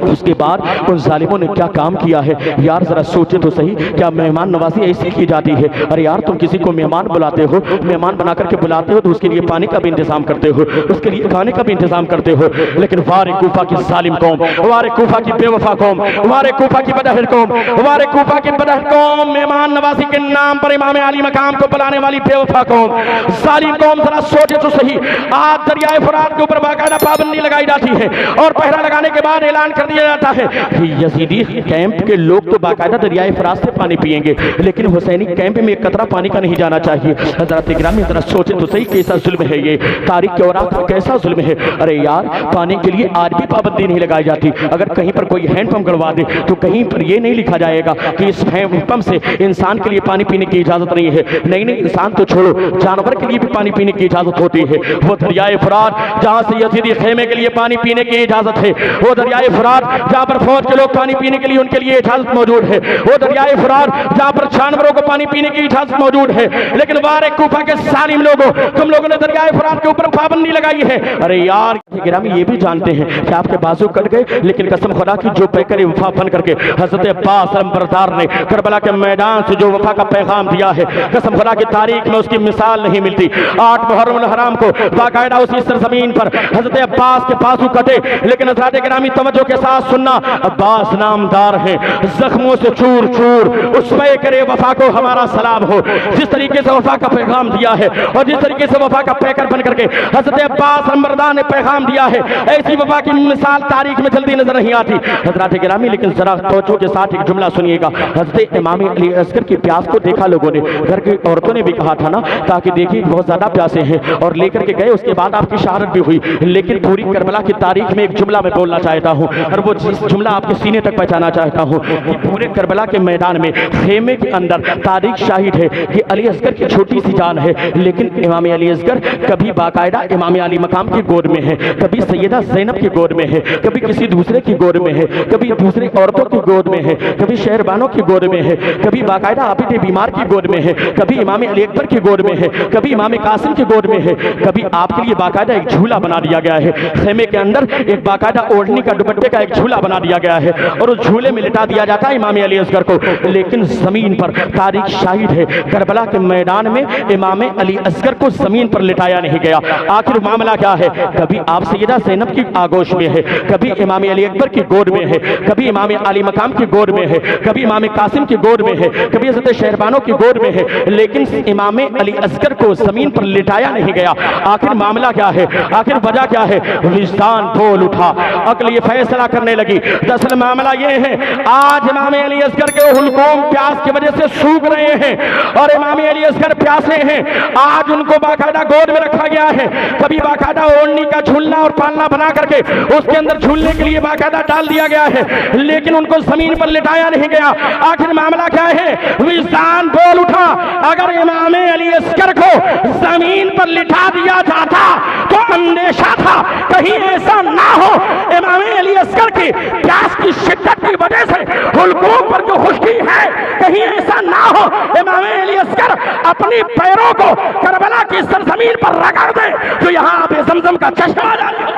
उसके बाद उन जालिमों ने क्या काम किया है यार, जरा सोचे तो सही। क्या मेहमान नवाजी ऐसी की जाती है? अरे यार, तुम किसी को मेहमान बुलाते हो, मेहमान बना करके बुलाते हो तो उसके लिए पानी का भी इंतजाम करते हो, उसके लिए खाने का भी इंतजाम करते हो। लेकिन वारे कूफा की जालिम कौम, वारे कूफा की बेवफा कौम, वारे कूफा की बदहर कौम, वारे कूफा की बदहर कौम, मेहमान नवाजी के नाम पर इमाम अली मकाम को बुलाने वाली बेवफा कौम, जालिम कौम, जरा सोचे तो सही। आज दरियाए फुरात के ऊपर बाकायदा पाबंदी लगाई जाती है और पहरा लगाने के बाद ऐलान कर दिया जाता है कि यजीदी कैंप के लोग तो बाकायदा दरियाए फुरात से पानी पिएंगे, लेकिन हुसैनी कैंप में एक कतरा पानी का नहीं जाना चाहिए। हज़रात गिरामी जरा सोचे तो सही, कैसा जुल्म है ये, तारीख के औरात पर कैसा जुल्म है। अरे यार, पानी के लिए आज भी पाबंदी नहीं लगाई जाती। अगर कहीं पर कोई हैंडपंप गड़वा दे तो कहीं पर ये नहीं लिखा जाएगा कि इस हैंडपंप से इंसान के लिए पानी पीने की इजाजत नहीं है। नहीं नहीं, इंसान तो छोड़ो, जानवर के लिए भी पानी पीने की इजाजत होती है। वो दरियाए फुरात जहाँ से यजीदी खेमे के लिए पानी पीने की इजाजत है, वो दरियाए फुरात जहाँ पर फौज के लोग पानी पीने के लिए उनके लिए इजाजत मौजूद है, वो दरियाए फुरात जहाँ पर जानवरों को पानी पीने की इजाजत मौजूद है। लेकिन वारे कूफा के सालिम लोगों, तुम लोगों ने दरियाए फुरात के ऊपर पाबंदी लगाई है। अरे यार गिरामी, ये भी जानते हैं कि आपके बाजू कट गए, लेकिन कसम खुदा की जो पैकर वफा बन करके हजरत अब्बास अलमबरदार ने करबला के मैदान से जो वफा का पैगाम दिया है, कसम खुदा की तारीख में उसकी मिसाल नहीं मिलती। 8 मुहर्रम हराम को बाकायदा उसी सरजमीन पर हजरत अब्बास के बाजू कटे, लेकिन हज़रात गिरामी तवज्जो के साथ सुनना, अब्बास नामदार है, जख्मों से चूर चूर, उस पे करे वफा को हमारा सलाम हो। जिस तरीके से वफा का पैगाम दिया है और जिस तरीके से वफा का पैकर बन करके हजरत अब्बास नंबरदार ने पैगाम दिया है, ऐसी वफा की मिसाल तारीख में जल्दी नजर नहीं आती हजरात गिरामी। लेकिन जरा तवज्जो के साथ एक जुमला सुनिएगा। हजरत इमाम अली असगर की प्यास को देखा लोगों ने, घर की औरतों ने भी कहा था ना, ताकि देखिए बहुत ज्यादा प्यासे हैं, और लेकर के गए। उसके बाद आपकी शहादत भी हुई। लेकिन पूरी करबला की तारीख में एक जुमला मैं बोलना चाहता हूँ, और वो जुमला आपके सीने तक पहुंचाना चाहता हूँ कि पूरे करबला के मैदान में खेमे के अंदर तारीख शाहिद है कि अली असगर की छोटी सी जान है, लेकिन इमाम अली असगर कभी बाकायदा इमाम अली मकाम की गोद में है, कभी सैयदा ज़ैनब की गोद में है, कभी किसी दूसरे की गोद में है, कभी दूसरी औरतों की गोद में है, कभी शहरबानों की गोद में है, कभी बाकायदा आबिद बीमार की गोद में है, कभी इमाम अली अकबर की गोद में है, कभी इमाम कासिम की गोद में है, कभी आपके लिए बाकायदा एक झूला बना दिया गया है। खेमे के अंदर एक बाकायदा ओढ़नी का दुपट्टे का एक झूला बना दिया गया है और उस झूले में लिटा दिया जाता है इमाम अली असगर को। लेकिन जमीन पर तारीख शाहिद है, करबला के मैदान में इमाम अली असगर को जमीन पर लिटाया नहीं गया। आखिर मामला क्या है? कभी आप सैयदा ज़ैनब की आगोश में है, कभी इमाम अली अकबर की गोद में है, कभी इमाम अली मकाम की गोद में है, कभी इमाम कासिम की गोद में है, कभी हज़रत शहरबानों की गोद में है, लेकिन इमाम अली असगर को जमीन पर लिटाया नहीं गया। आखिर मामला क्या है? आखिर वजह क्या है? विजदान बोल उठा, अक्ल ये फैसला करने लगी। दरअसल मामला ये है, आज इमाम अली असगर के हुलकूम प्यास की वजह से सूख रहे हैं और इमाम अली असगर प्यासे हैं। आज उनको बाकायदा गोद में रखा गया है, कभी बाकायदा ओढ़नी का झूलना और पालना बना करके उसके अंदर झूलने के लिए बाकायदा डाल दिया गया है, लेकिन उनको जमीन पर लिटाया नहीं गया। आखिर मामला क्या है? विजदान बोल उठा, अगर इमाम अली असगर को जमीन पर लिटा दिया जाता तो अंदेशा था कहीं ऐसा ना हो इमाम अली असगर की प्यास की शिद्दत की वजह से हुलकूम पर जो खुश्की है, कहीं ऐसा ना हो इमाम अली असगर अपनी पैरों को करबला की सरजमीन पर रगड़ दे जो यहाँ आबे ज़मज़म का चश्मा जारी हो।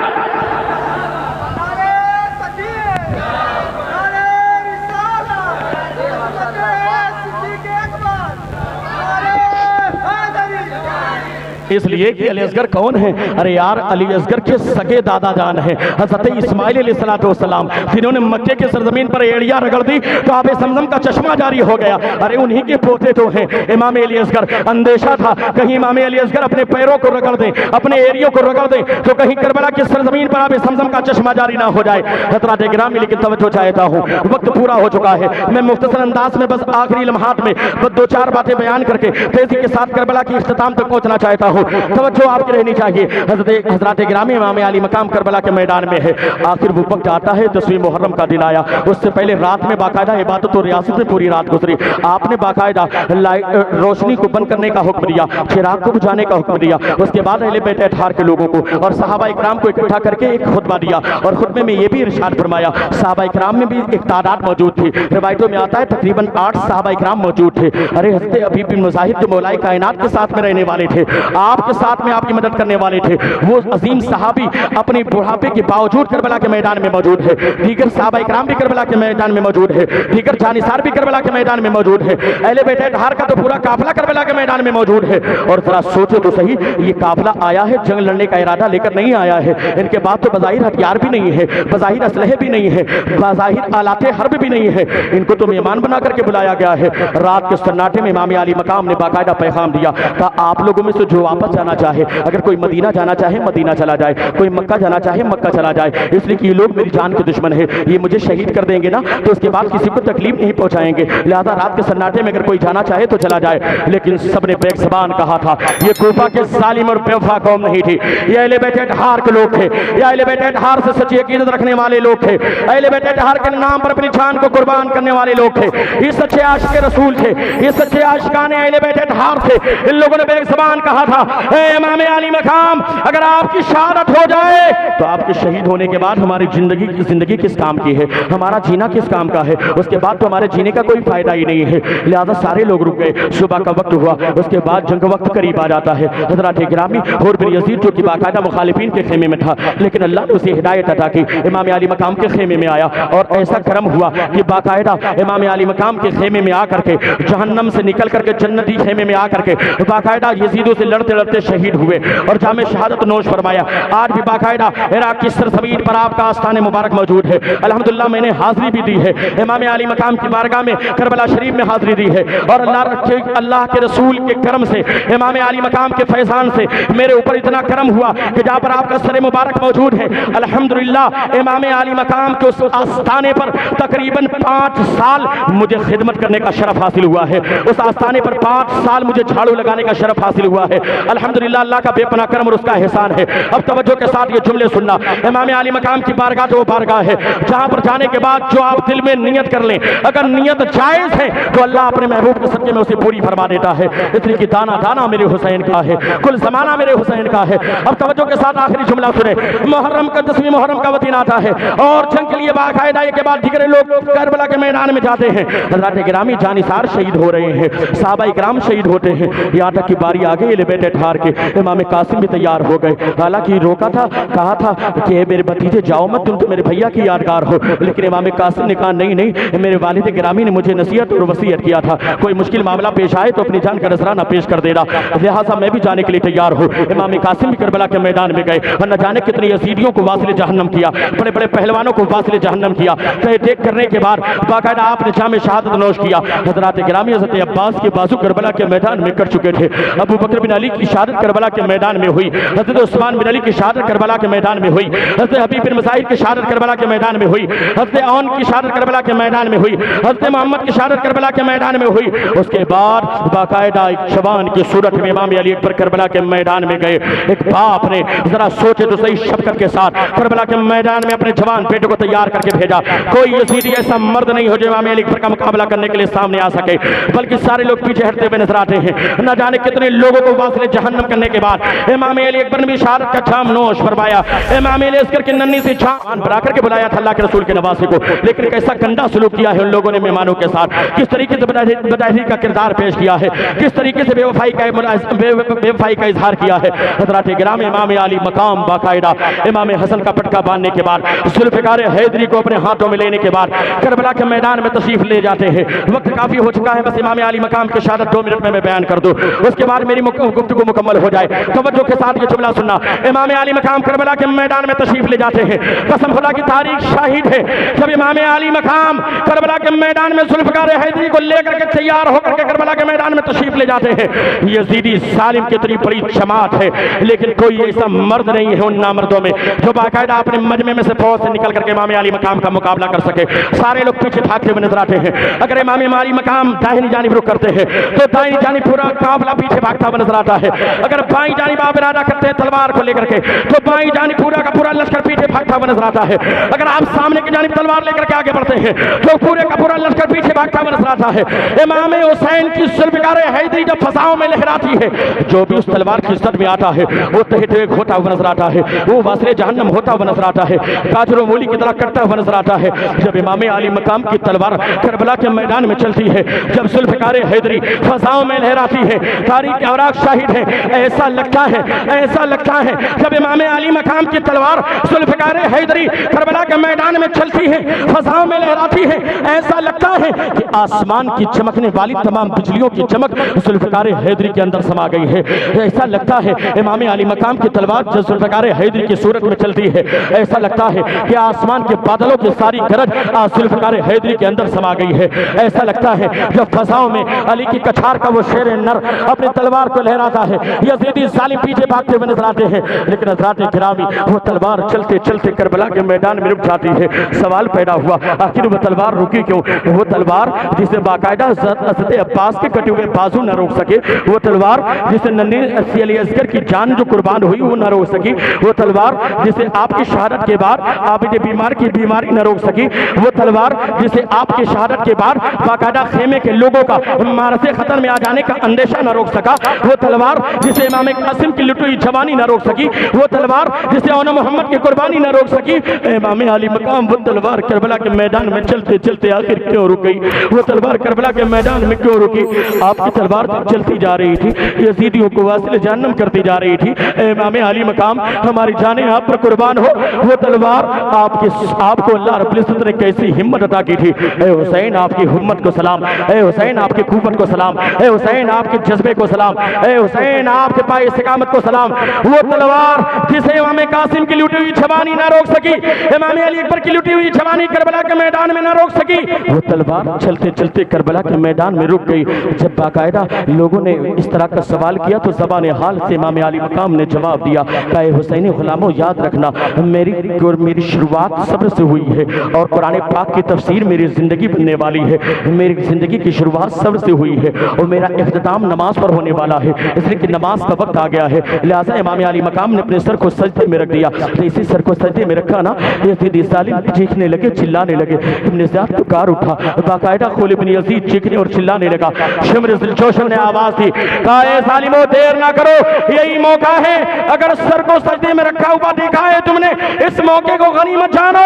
इसलिए कि अली असगर कौन है? अरे यार, अली असगर के सगे दादा जान है हज़रत इस्माइल अलैहिस्सलाम, जिन्होंने मक्के के सरजमीन पर एड़ियां रगड़ दी तो आबे ज़मज़म का चश्मा जारी हो गया। अरे उन्हीं के पोते तो हैं इमाम अली असगर। अंदेशा था कहीं इमाम अली असगर अपने पैरों को रगड़ दें, अपने एरियों को रगड़ दें तो कहीं करबला की सरजमीन पर आबे ज़मज़म का चश्मा जारी ना हो जाए। हज़रात गिरामी, लेकिन तवज्जो चाहता हूँ, वक्त पूरा हो चुका है। मैं मुख्तसर अंदाज में बस आखिरी लम्हात में बस दो चार बातें बयान करके तेजी के साथ करबला की इख्तिताम तक पहुँचना चाहता हूँ। तवज्जो आपकी रहनी चाहिए। हज़रत गिरामी इमाम अली मकाम करबला के मैदान में है। आखिर वो वक्त आता है, 10वीं मुहर्रम का दिन आया। उससे पहले रात में बाकायदा इबादत और रियासत में पूरी रात गुजरी। आपने बाकायदा रोशनी को बंद करने का हुक्म दिया, चिराग को बुझाने का हुक्म दिया। उसके बाद अहले बैत अतहार के लोगों को और सहाबा इकराम को इकट्ठा करके एक खुतबा दिया और खुतबे में ये भी इरशाद फरमाया, सहाबा इकराम में भी एक तादाद मौजूद थी। रिवायतों में आता है तकरीबन 8 सहाबा इकराम मौजूद थे। अरे हज़रत अबी बिन मुज़ाहिद जो मौलाए कायनात के साथ में रहने वाले थे, आपके साथ में आपकी मदद करने वाले थे, वो अजीम सहाबी अपने बुढ़ापे के बावजूद करबला के मैदान में मौजूद है। दीगर सहाबा इकराम भी करबला के मैदान में मौजूद है, दीगर जानिसार भी करबला के मैदान में मौजूद है। अहले बैत अतहार का तो पूरा काफिला करबला के मैदान में मौजूद है। और जरा सोचो तो सही, ये काफिला आया है जंग लड़ने का इरादा लेकर नहीं आया है। इनके पास तो बज़ाहिर हथियार भी नहीं है, बज़ाहिर असलहे भी नहीं है, बज़ाहिर आलाते हर्ब भी नहीं है। इनको तो मेहमान बना करके बुलाया गया है। रात के सन्नाटे में इमाम अली मकाम ने बाकायदा पैगाम दिया, कहा आप लोगों में से जो वापस जाना चाहे, अगर कोई मदीना जाना चाहे मदीना चला जाए, कोई मक्का जाना चाहे मक्का चला जाए, इसलिए कि ये लोग मेरी जान के दुश्मन है, ये मुझे शहीद कर देंगे ना तो उसके बाद किसी को तकलीफ नहीं पहुंचाएंगे, लिहाजा रात के सन्नाटे में अगर कोई जाना चाहे तो चला जाए। लेकिन सबने बेक ज़बान कहा था। ये कूफा के जालिम और बेवफा कौम नहीं थी, ये अहले बैत अतहार के लोग थे, ये अहले बैत अतहार से सच्ची अकीदत रखने वाले लोग थे, अहले बैत अतहार के नाम पर अपनी जान को कुर्बान करने वाले लोग थे, ये सच्चे आशिक रसूल थे, ये सच्चे आशिकाने अहले बैत अतहार थे। इन लोगों ने बेक ज़बान कहा था, इमाम अली मकाम अगर आपकी शहादत हो जाए तो आपके शहीद होने के बाद हमारी जिंदगी किस काम की है, हमारा जीना किस काम का है, उसके बाद तो हमारे जीने का कोई फायदा ही नहीं है। लिहाजा सारे लोग रुक गए। सुबह का वक्त हुआ, उसके बाद जंग वक्त करीब आ जाता है। हज़रत गिरामी हुर बिन यजीद जो कि बाकायदा मुखालिफिन के खेमे में था, लेकिन अल्लाह ने उसे हिदायत अता की, इमाम अली मकाम के खेमे में आया और ऐसा करम हुआ कि बाकायदा इमाम अली मकाम के खेमे में आकर के जहन्नम से निकल करके जन्नती खेमे में आकर के बाकायदा यजीदों से लड़ते लड़ते लड़ते शहीद हुए और जामे शहादत नोश फरमाया। आज भी बाकायदा इराक की सरजमीन पर आपका आस्थान मुबारक मौजूद है। अल्हम्दुलिल्लाह मैंने हाजिरी भी दी है, इमाम अली मकाम की बारगाह में करबला शरीफ में हाजिरी दी है और अल्लाह के रसूल के करम से, इमाम अली मकाम के फैजान से मेरे ऊपर इतना करम हुआ कि जहाँ पर आपका सर मुबारक मौजूद है, अल्हम्दुलिल्लाह इमाम अली मकाम के उस आस्थाने पर तकरीबन 5 साल मुझे खिदमत करने का शरफ हासिल हुआ है। उस आस्थाने पर 5 साल मुझे झाड़ू लगाने का शरफ हासिल हुआ है। अल्हम्दुलिल्लाह अल्लाह का बेपनाह करम और उसका एहसान है। अब तवज्जो के साथ ये जुमले सुनना। इमाम अली मकाम की बारगाह तो वो बारगाह है जहाँ पर जाने के बाद जो आप दिल में नियत कर लें, अगर नियत जायज़ है तो अल्लाह अपने महबूब के सदके में उसे पूरी फरमा देता है। इसलिए कि दाना दाना मेरे हुसैन का है, कुल ज़माना मेरे हुसैन का है। अब तवज्जो के साथ आखिरी जुमला सुने। मुहर्रम का 10वीं मुहर्रम का दिन आता है और जंग के लिए बाकायदा के बाद दिगरे लोग करबला के मैदान में जाते हैं। हज़रात गिरामी जानिसार शहीद हो रहे हैं, सहाबा इकराम शहीद होते हैं। यहाँ तक की बारी आ गई, ले बेटे ठार के इमाम कासिम भी तैयार हो गए। हालांकि रोका था, कहा था कि मेरे भतीजे जाओ मत, तुम तो मेरे भैया की यादगार हो, लेकिन इमाम कासिम ने कहा नहीं नहीं, मेरे वालिद गिरामी ने मुझे नसीहत और वसीयत किया था, कोई मुश्किल मामला पेश आए तो अपनी जान का नजराना पेश कर देना, लिहाजा मैं भी जाने के लिए तैयार हूँ। इमाम कासिम भी करबला के मैदान में गए और न जाने कितने यजीदियों को वासिल जहन्नम किया, बड़े बड़े पहलवानों को वासिल जहन्नम किया। देख करने के बाद बाकायदा आपने जामे शहादत नोश किया। हज़रात गिरामी हज़रत अब्बास के बाजू करबला के मैदान में कर चुके थे। अबू बकर बिन अली की शहादत करबला के मैदान में हुई, हज़रत उस्मान बिन अली की शहादत करबला के मैदान में हुई, हज़रत हबीब बिन मुसाइब की शहादत करबला के मैदान में हुई, हज़रत औन की शहादत करबला के मैदान में हुई, हज़रत मोहम्मद की शहादत करबला के मैदान में हुई। उसके बाद बाकायदा एक जवान की सूरत में इमाम अली अकबर करबला के मैदान में गए। एक बाप ने जरा सोचे तो सही शफकत के साथ करबला के मैदान में अपने जवान बेटे को तैयार करके भेजा। कोई यजीदी ऐसा मर्द नहीं हो जो इमाम अली अकबर का मुकाबला करने के लिए सामने आ सके, बल्कि सारे लोग पीछे हटते हुए नजर आते हैं। न जाने कितने लोगों को वासिल जहन्नम करने के बाद इमाम अली अकबर ने भी शहादत का जाम नोश फरमाया। इमाम अली अस्कर की नन्ही सी जान बना करके बुलाया था अल्लाह के रसूल के नवासे को, लेकिन कैसा गंदा सलूक किया है उन लोगों ने मेहमानों के साथ, किस तरीके से बदायरी का किरदार पेश किया है, किस तरीके से बेवफाई का इजहार किया है। हज़रात गिरामी इमाम अली मकाम बाकायदा इमाम हसन का पटका बांधने के बाद, जुल्फ़िकार हैदरी को अपने हाथों में लेने के बाद करबला के मैदान में तशरीफ ले जाते हैं। वक्त काफी हो चुका है, बस इमाम अली मकाम की शहादत 2 मिनट में मैं बयान कर दूं, उसके बाद मेरी गुफ्तगू मुकम्मल हो जाए। तवज्जो के साथ ये जुमला सुनना। इमाम अली मकाम करबला के मैदान में तशरीफ ले जाते हैं। कसम खुदा की तारीख शाहिद है, जब इमाम अली मकाम करबला के मैदान में जुल्फ़िकार हैदरी को लेकर के तैयार होकर के करबला के मैदान में तशरीफ ले जाते हैं। यजीदी सालिम की इतनी बड़ी जमात है, लेकिन कोई ऐसा मर्द नहीं है उन नामर्दों में जो बाकायदा अपने मजमे में से फौज से निकल करके इमाम अली मकाम का मुकाबला कर सके। सारे लोग पीछे भागते हुए नजर आते हैं। अगर इमाम अली मकाम दाहिनी जानिब रुख करते हैं तो दाहिनी जानिब पूरा काफिला पीछे भागता हुआ नजर आता है। अगर बाईं जानिब आप इरादा करते हैं तलवार को लेकर के तो बाईं जानिब पूरा का पूरा लश्कर पीछे भागता हुआ नजर आता है। अगर आप सामने की जानिब तलवार लेकर के आगे बढ़ते हैं तो पूरे का पूरा लश्कर पीछे भागता हुआ नजर आता है। इमाम हुसैन की जुल्फ़िकार हैदरी जब फसाओं में लहराती है, जो भी उस तलवार की सद में आता है वो तहत होता हुआ नजर आता है, वो वासिल जहन्नम होता हुआ नजर आता है, काजर मूली की तरह कटता हुआ नजर आता है। जब इमाम अली मकाम की तलवार करबला के मैदान में चलती है, जब जुल्फ़िकार हैदरी फसाओं में लहराती है, तारीख के औराक शाहिद है, ऐसा लगता है जब इमाम अली मकाम की तलवार जुल्फ़िकार हैदरी करबला के मैदान में चलती है, फसाओं में लहराती है, ऐसा लगता है कि आसमान की चमकने वाली तमाम बिजलियों की चमक जुल्फ़िकार हैदरी के अंदर समा गई है। ऐसा लगता है इमाम अली मकाम की तलवार जब जुल्फ़िकार हैदरी की सूरत में चलती है, ऐसा लगता है कि आसमान के बादलों की सारी गरज जुल्फ़िकार हैदरी के अंदर समा गई है। ऐसा लगता है जब फसाओं में अली की कछार का वो शेर नर अपनी तलवार को लहराता है, यजीदी जालिम पीछे भागते हुए नजर आते हैं, लेकिन हज़रात गिरामी वो तलवार चलते चलते करबला के मैदान में रुक जाती है। सवाल पैदा हुआ आखिर वो तलवार रुकी क्यों? वो तलवार जिसे बाकायदा हज़रत अब्बास के कटे हुए बाजू न रोक सके, वो तलवार जिसे नन्ही अली असगर की जान जो कुर्बान हुई वो न रोक सकी, वो तलवार जिसे आपकी शहादत के बाद आबिद बीमार की बीमारी न रोक सकी, वो तलवार जिसे आपकी शहादत के बाद बाकायदा खेमे के लोगों का मारसे खतर में आ जाने का अंदेशा न रोक सका, वो तलवार जिसे इमाम कासिम की लुटी जवानी न रोक सकी, वो तलवार जिसे औन मोहम्मद की कुर्बानी न रोक सकी, इमाम अली मकाम वो तलवार करबला के मैदान में चलते चलते आखिर क्यों रुक गई? वो तलवार करबला के मैदान में क्यों रुकी? आपकी तलवार चलती जा रही थी, यजीदियों को वासिल जहन्नम करती जा रही थी। इमाम अली मकाम हमारी जाने आप पर कुर्बान हो, वो तलवार आपको अल्लाह रब्बुल इज्जत ने कैसी हिम्मत अता की थी। ए हुसैन आपकी हिम्मत को सलाम, ए हुसैन आपकी कुव्वत को सलाम, ए हुसैन आपके जज्बे को सलाम, ए हुसैन हुसैन आपके पाए इस्तिकामत को सलाम। वो तलवार जिसे इमाम कासिम की लूटी हुई जवानी ना रोक सकी, इमाम अली अकबर की लूटी हुई जवानी करबला के मैदान में ना रोक सकी, वो तलवार चलते चलते करबला के मैदान में रुक गई। जब बाकायदा लोगों ने इस तरह का सवाल किया तो ज़बान हाल से इमाम अली मकाम ने जवाब दिया, कहा हुसैनी गुलामों याद रखना मेरी शुरुआत सब्र से हुई है और कुरान पाक की तफसीर मेरी ज़िंदगी बनने वाली है। मेरी ज़िंदगी की शुरुआत सब्र से हुई है और मेरा इख्तिताम नमाज पर होने वाला है, इसलिए कि नमाज का वक्त आ गया है। लिहाजा इमाम अली मकाम ने अपने सर को सजदे में रख दिया। तो इसी सर को सजदे में रखा ना, यजीद सालिम चीखने लगे, चिल्लाने लगे। इब्न ज़ियाद पुकार उठा, बाकायदा खुल इब्न यजीद चीखने और चिल्लाने लगा। शिम्र ज़ुल्जोशन ने आवाज़ दी, कहा ए सालिमो देर ना करो, यही मौका है। अगर सर को सजदे में रखा हुआ देखा है तुमने, इस मौके को गनीमत जानो।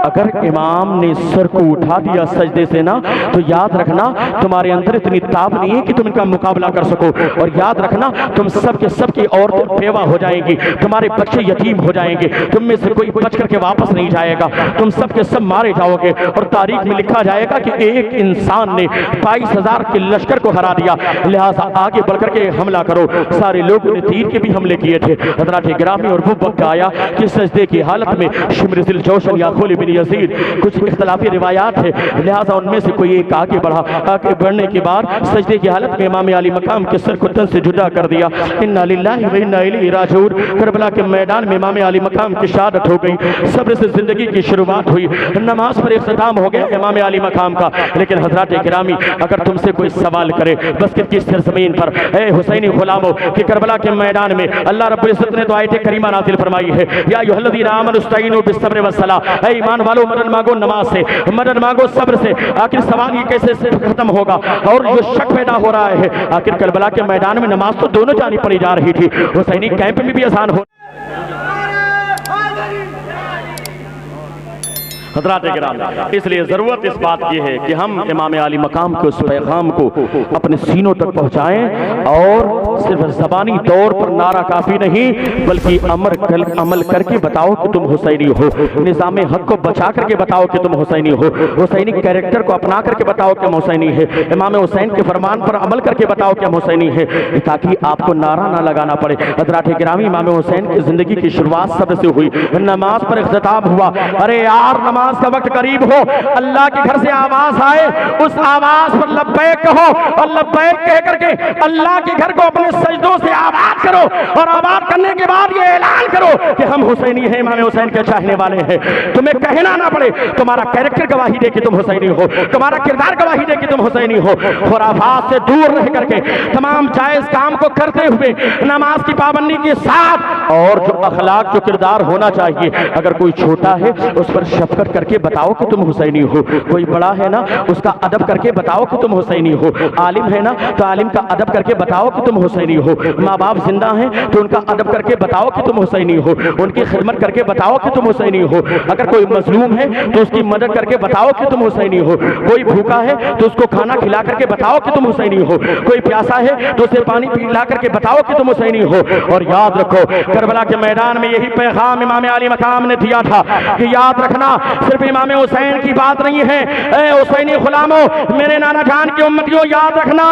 अगर इमाम ने सर को उठा दिया सजदे से ना, तो याद रखना तुम्हारे अंदर इतनी ताब नहीं है कि तुम इनका मुकाबला कर सको। और याद रखना तुम सबके सबकी औरतें बेवा हो जाएंगी, तुम्हारे बच्चे यतीम हो जाएंगे, तुम में से कोई बच करके वापस नहीं जाएगा, तुम सबके सब मारे जाओगे। और तारीख में लिखा जाएगा कि एक इंसान ने 22,000 के लश्कर को हरा दिया, लिहाजा आगे बढ़कर के हमला करो। सारे लोगों ने तीर के भी हमले किए थे हज़रात गिरामी। और वो वक्त आया कि सजदे की हालत में शिम्र ज़ुल्जोशन या खुल इब्न यजीद, कुछ इख्तिलाफी रिवायात है, लिहाजा उनमें से कोई एक आगे बढ़ा। आगे बढ़ने के बाद सजदे की हालत में इमाम अली मकाम के सर को तन से जुदा कर दिया। इन्ना लिल्लाहि व इन्ना इलैहि राजिऊन। करबला के मैदान में इमाम अली मकाम की शहादत हो गई। सब्र से जिंदगी की शुरुआत हुई, नमाज पर इख्तिताम हो गया इमाम अली मकाम का। लेकिन हज़रात गिरामी, अगर तुमसे कोई सवाल करे बस किस ज़मीन पर, ए हुसैनी गुलामों कि करबला के मैदान में अल्लाह रब्बुल इज्जत ने तो आयत करीमा नाज़िल फरमाई है, या अय्युहल्लज़ीना आमनू इस्तईनू बिस्सब्रि वस्सलाह, ए ईमान वालों मदद मांगो नमाज से, मदद मांगो सब्र से। आखिर सवाल ये कैसे खत्म होगा? और जो शक पैदा हो रहा है, आखिर करबला के मैदान में नमाज तो दोनों जानी पड़ी जा रही थी, हुसैनी कैंप में भी आसान हो। हज़रात किराम, इसलिए ज़रूरत इस बात की है कि हम इमाम अली मकाम के उस पैगाम को अपने सीनों तक पहुँचाएँ। और सिर्फ ज़बानी तौर पर नारा काफ़ी नहीं, बल्कि अमल करके बताओ कि तुम हुसैनी हो, निज़ाम हक को बचा करके बताओ कि तुम हुसैनी हो, हुसैनी कैरेक्टर को अपना करके बताओ कि हम हुसैनी है, इमाम हुसैन के फरमान पर अमल करके बताओ कि हम हुसैनी है, ताकि आपको नारा ना लगाना पड़े। हज़रात गिरामी, इमाम हुसैन की ज़िंदगी की शुरुआत सब्र से हुई, नमाज पर इख्तिताम हुआ। अरे यार, नमाज का वक्त करीब हो, अल्लाह के घर से आवाज आए, उस आवाज पर लब्बैक कहो और लब्बैक कह करके अल्लाह के घर को अपने सजदों से आबाद करो। और आबाद करने के बाद ये ऐलान करो कि हम हुसैनी हैं, इमाम हुसैन के चाहने वाले हैं। तुम्हें कहना ना पड़े, तुम्हारा कैरेक्टर गवाही दे कि तुम हुसैनी हो, तुम्हारा किरदार गवाही दे कि तुम हुसैनी हो। खुराफात से दूर रह करके तमाम जायज काम को करते हुए नमाज की पाबंदी के साथ, और जो अखलाक जो किरदार होना चाहिए, अगर कोई छोटा है उस पर शफकत करके बताओ कि तुम हुसैनी हो, कोई बड़ा है ना उसका अदब करके बताओ कि तुम हुसैनी हो, आलिम है ना तो आलिम का अदब करके बताओ कि तुम हुसैनी हो, माँ बाप जिंदा हैं तो उनका अदब करके बताओ कि तुम हुसैनी हो, उनकी खिदमत करके बताओ कि तुम हुसैनी हो। अगर कोई मजलूम है तो उसकी मदद करके बताओ कि तुम हुसैनी हो, कोई भूखा है तो उसको खाना खिला करके बताओ कि तुम हुसैनी हो, कोई प्यासा है तो उसे पानी पिला करके बताओ कि तुम हुसैनी हो। और याद रखो, करबला के मैदान में यही पैगाम इमाम अली मकाम ने दिया था कि याद रखना, सिर्फ इमाम हुसैन की बात नहीं है, ए हुसैनी गुलामों, मेरे नाना जान की उम्मतियों, याद रखना,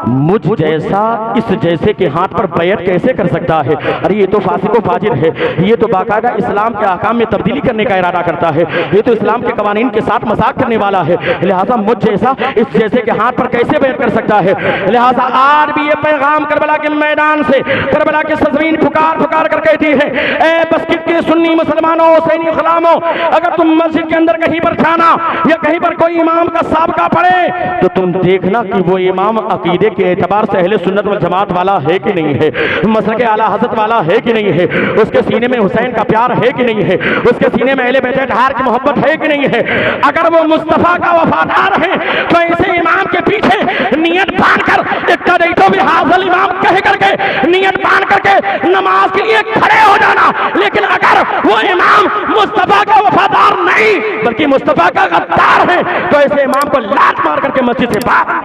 मुझ जैसा इस जैसे के हाथ पर बैत कैसे कर सकता है? अरे ये तो फासिको फाजिर है, ये तो बाकायदा इस्लाम के अहकाम में तब्दीली करने का इरादा करता है, ये तो इस्लाम के कवानीन के साथ मजाक करने वाला है। लिहाजा मुझ जैसा इस जैसे के हाथ पर कैसे बैत कर सकता है? लिहाजा आज भी ये पैगाम करबला के मैदान से, करबला की सरजमीन पुकार पुकार कर कहती है, ए बस्किट के सुन्नी मुसलमानों, हुसैनी गुलामों, अगर तुम मस्जिद के अंदर कहीं पर जाना या कहीं पर कोई इमाम का साबका पड़े तो तुम देखना कि वो इमाम अकीदे के एतबार से अहले सुन्नत वल जमात वाला है कि नहीं है, मसलक आला हज़रत वाला है कि नहीं है, उसके सीने में हुसैन का प्यार है कि नहीं है, उसके सीने में अहले बैत तहर की मोहब्बत है कि नहीं है। अगर वो मुस्तफ़ा का वफादार है तो ऐसे इमाम के पीछे नियत बांधकर इक्तदईतु बिहाज़ल इमाम कह करके नियत बांध करके नमाज के लिए खड़े हो जाना। लेकिन अगर वो इमाम मुस्तफ़ा का वफादार नहीं बल्कि मुस्तफ़ा का गद्दार है तो ऐसे इमाम को लात मार करके मस्जिद से बाहर।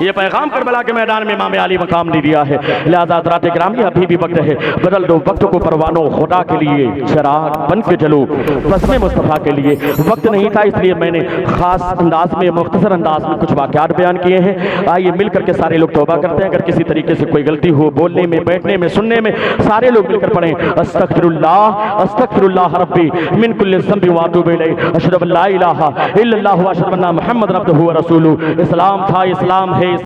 ये पैगाम करबला के मैदान में इमाम अली मकाम ने दिया है। लिहाजा हज़रात ग्रामी अभी भी वक्त है, बदल दो वक्त को परवानो खुदा के लिए, चिराग बन के जलो बस्मे मुस्तफ़ा के लिए। वक्त नहीं था इसलिए मैंने खास अंदाज में, मुख्तसर अंदाज में कुछ वाक़यात बयान किए हैं। आइए मिल करके सारे लोग तौबा करते हैं। अगर किसी तरीके से कोई गलती हो बोलने में, बैठने में, सुनने में, सारे लोग मिलकर पढ़ें अस्तगफिरुल्लाह अस्तगफिरुल्लाह रब्बी मिन कुल्लि ज़ंबि व अतूबु इलैहि अशहदु अन ला इलाहा इल्लल्लाहु व अशहदु अन्ना मुहम्मदन अब्दुहु व रसूलुहु। इस्लाम था, इस्लाम है,